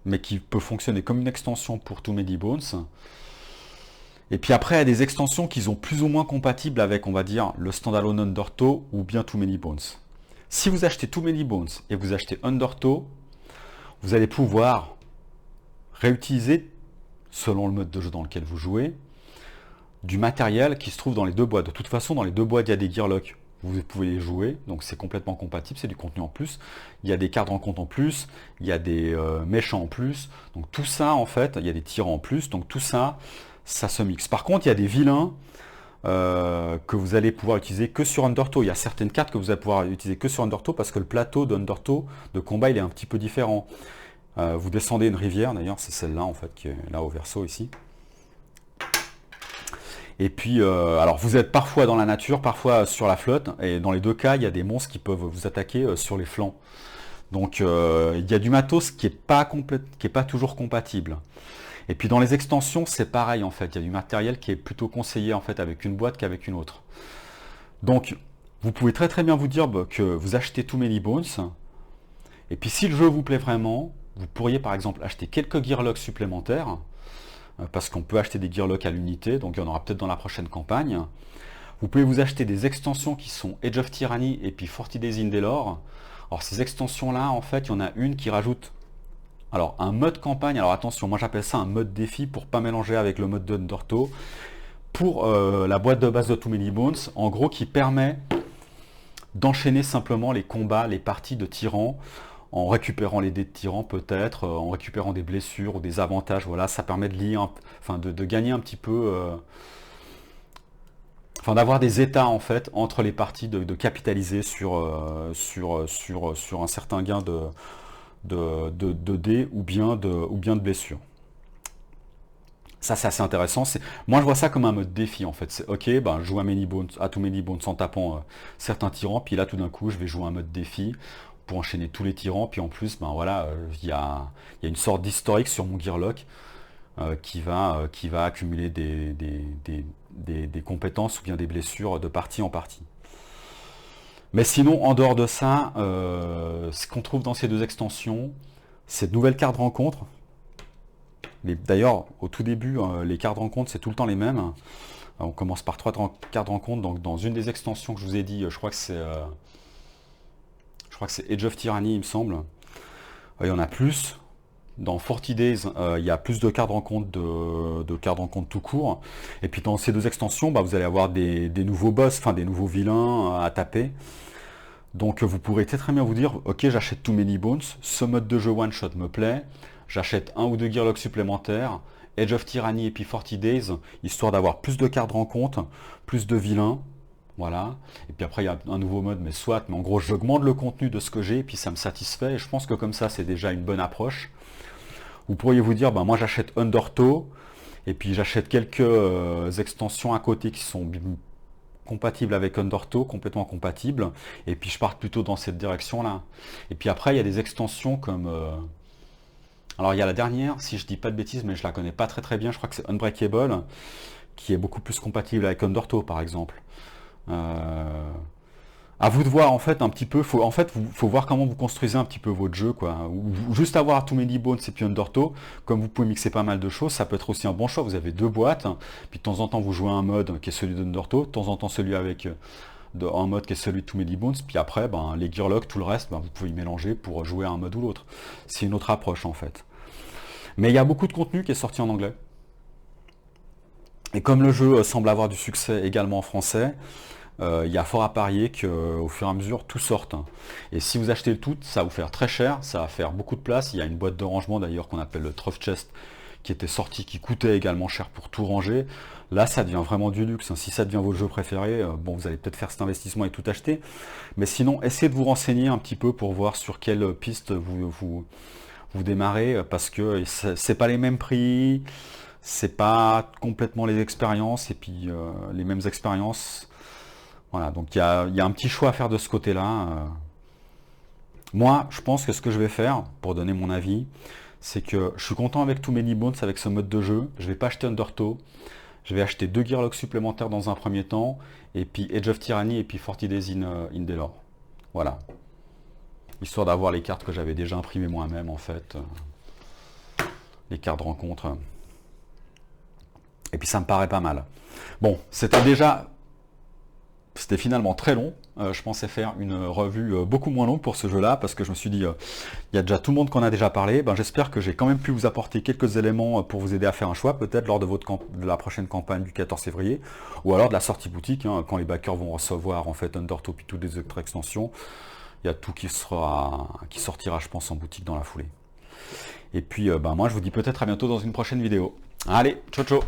mais qui peut fonctionner comme une extension pour Too Many Bones. Et puis après, il y a des extensions qui sont plus ou moins compatibles avec, on va dire, le standalone Undertow ou bien Too Many Bones. Si vous achetez Too Many Bones et vous achetez Undertow, vous allez pouvoir réutiliser, selon le mode de jeu dans lequel vous jouez, du matériel qui se trouve dans les 2 boîtes. De toute façon, dans les 2 boîtes, il y a des gearlocks. Vous pouvez les jouer, donc c'est complètement compatible, c'est du contenu en plus. Il y a des cartes de rencontre en plus, il y a des méchants en plus. Donc tout ça, en fait, il y a des tyrans en plus. Donc tout ça, ça se mixe. Par contre, il y a des vilains que vous allez pouvoir utiliser que sur Undertow. Il y a certaines cartes que vous allez pouvoir utiliser que sur Undertow parce que le plateau d'Undertow de combat, il est un petit peu différent. Vous descendez une rivière, d'ailleurs, c'est celle-là, en fait, qui est là au verso, ici. Et puis, alors vous êtes parfois dans la nature, parfois sur la flotte, et dans les 2 cas, il y a des monstres qui peuvent vous attaquer sur les flancs. Donc, il y a du matos qui n'est pas toujours compatible. Et puis dans les extensions, c'est pareil en fait. Il y a du matériel qui est plutôt conseillé en fait avec une boîte qu'avec une autre. Donc, vous pouvez très très bien vous dire que vous achetez Too Many Bones. Et puis si le jeu vous plaît vraiment, vous pourriez par exemple acheter quelques gearlocks supplémentaires. Parce qu'on peut acheter des gearlocks à l'unité, donc il y en aura peut-être dans la prochaine campagne. Vous pouvez vous acheter des extensions qui sont Age of Tyranny et puis 40 Days in Delore. Alors ces extensions-là, en fait, il y en a une qui rajoute Alors un mode campagne, alors attention, moi j'appelle ça un mode défi pour pas mélanger avec le mode d'Underto. Pour la boîte de base de Too Many Bones, en gros qui permet d'enchaîner simplement les combats, les parties de tyrans, en récupérant les dés de tyran peut-être, en récupérant des blessures ou des avantages, voilà, ça permet de lier, enfin de gagner un petit peu, enfin d'avoir des états en fait entre les parties, de capitaliser sur un certain gain de dés ou bien de blessures. Ça c'est assez intéressant. Moi je vois ça comme un mode défi en fait. C'est ok, ben, je joue à Too Many Bones en tapant certains tyrans, puis là tout d'un coup je vais jouer un mode défi pour enchaîner tous les tyrans, puis en plus ben voilà, il y a une sorte d'historique sur mon Gearlock qui va accumuler des compétences ou bien des blessures de partie en partie. Mais sinon, en dehors de ça, ce qu'on trouve dans ces deux extensions, c'est de nouvelles cartes rencontres. D'ailleurs, au tout début, les cartes rencontres, c'est tout le temps les mêmes. On commence par 3 cartes rencontres. Donc, dans une des extensions que je vous ai dit, je crois que c'est Age of Tyranny, il me semble. Il y en a plus. Dans 40 Days, il y a plus de cartes rencontres de cartes rencontres tout court. Et puis dans ces deux extensions, bah, vous allez avoir des nouveaux boss, enfin des nouveaux vilains à taper. Donc vous pourrez très bien vous dire, ok, j'achète Too Many Bones, ce mode de jeu one shot me plaît, j'achète un ou deux Gearlock supplémentaires, Age of Tyranny et puis 40 Days, histoire d'avoir plus de cartes rencontres, plus de vilains, voilà. Et puis après il y a un nouveau mode, mais soit, mais en gros j'augmente le contenu de ce que j'ai, et puis ça me satisfait, et je pense que comme ça c'est déjà une bonne approche. Vous pourriez vous dire, bah, moi j'achète Undertow, et puis j'achète quelques extensions à côté qui sont compatibles avec Undertow, complètement compatibles, et puis je pars plutôt dans cette direction-là. Et puis après, il y a des extensions comme... alors il y a la dernière, si je dis pas de bêtises, mais je la connais pas très bien, je crois que c'est Unbreakable, qui est beaucoup plus compatible avec Undertow, par exemple. À vous de voir en fait un petit peu, faut voir comment vous construisez un petit peu votre jeu, quoi. Ou juste avoir Too Many Bones et puis Undertow, comme vous pouvez mixer pas mal de choses, ça peut être aussi un bon choix. Vous avez deux boîtes, puis de temps en temps vous jouez un mode qui est celui d'Undertow, de temps en temps celui avec un mode qui est celui de Too Many Bones, puis après ben, les Gearlock, tout le reste, ben, vous pouvez y mélanger pour jouer à un mode ou l'autre. C'est une autre approche en fait. Mais il y a beaucoup de contenu qui est sorti en anglais. Et comme le jeu semble avoir du succès également en français, il y a fort à parier qu'au fur et à mesure tout sorte. Et si vous achetez le tout, ça va vous faire très cher, ça va faire beaucoup de place. Il y a une boîte de rangement d'ailleurs qu'on appelle le Trove Chest qui était sorti, qui coûtait également cher pour tout ranger. Là ça devient vraiment du luxe. Si ça devient votre jeu préféré, bon vous allez peut-être faire cet investissement et tout acheter. Mais sinon essayez de vous renseigner un petit peu pour voir sur quelle piste vous démarrez, parce que c'est pas les mêmes prix, c'est pas complètement les expériences, et puis les mêmes expériences. Voilà, donc il y a un petit choix à faire de ce côté-là. Moi, je pense que ce que je vais faire, pour donner mon avis, c'est que je suis content avec Too Many Bones, avec ce mode de jeu. Je vais pas acheter Undertow. Je vais acheter 2 Gearlock supplémentaires dans un premier temps, et puis Age of Tyranny, et puis 40 Days in Delor. Voilà. Histoire d'avoir les cartes que j'avais déjà imprimées moi-même, en fait. Les cartes de rencontre. Et puis ça me paraît pas mal. Bon, c'était finalement très long. Je pensais faire une revue beaucoup moins longue pour ce jeu-là, parce que je me suis dit, il y a déjà tout le monde qu'on a déjà parlé. Ben, j'espère que j'ai quand même pu vous apporter quelques éléments pour vous aider à faire un choix, peut-être lors de la prochaine campagne du 14 février, ou alors de la sortie boutique, hein, quand les backers vont recevoir en fait Undertow et toutes les autres extensions. Il y a tout qui sortira, je pense, en boutique dans la foulée. Et puis, ben, moi, je vous dis peut-être à bientôt dans une prochaine vidéo. Allez, ciao ciao!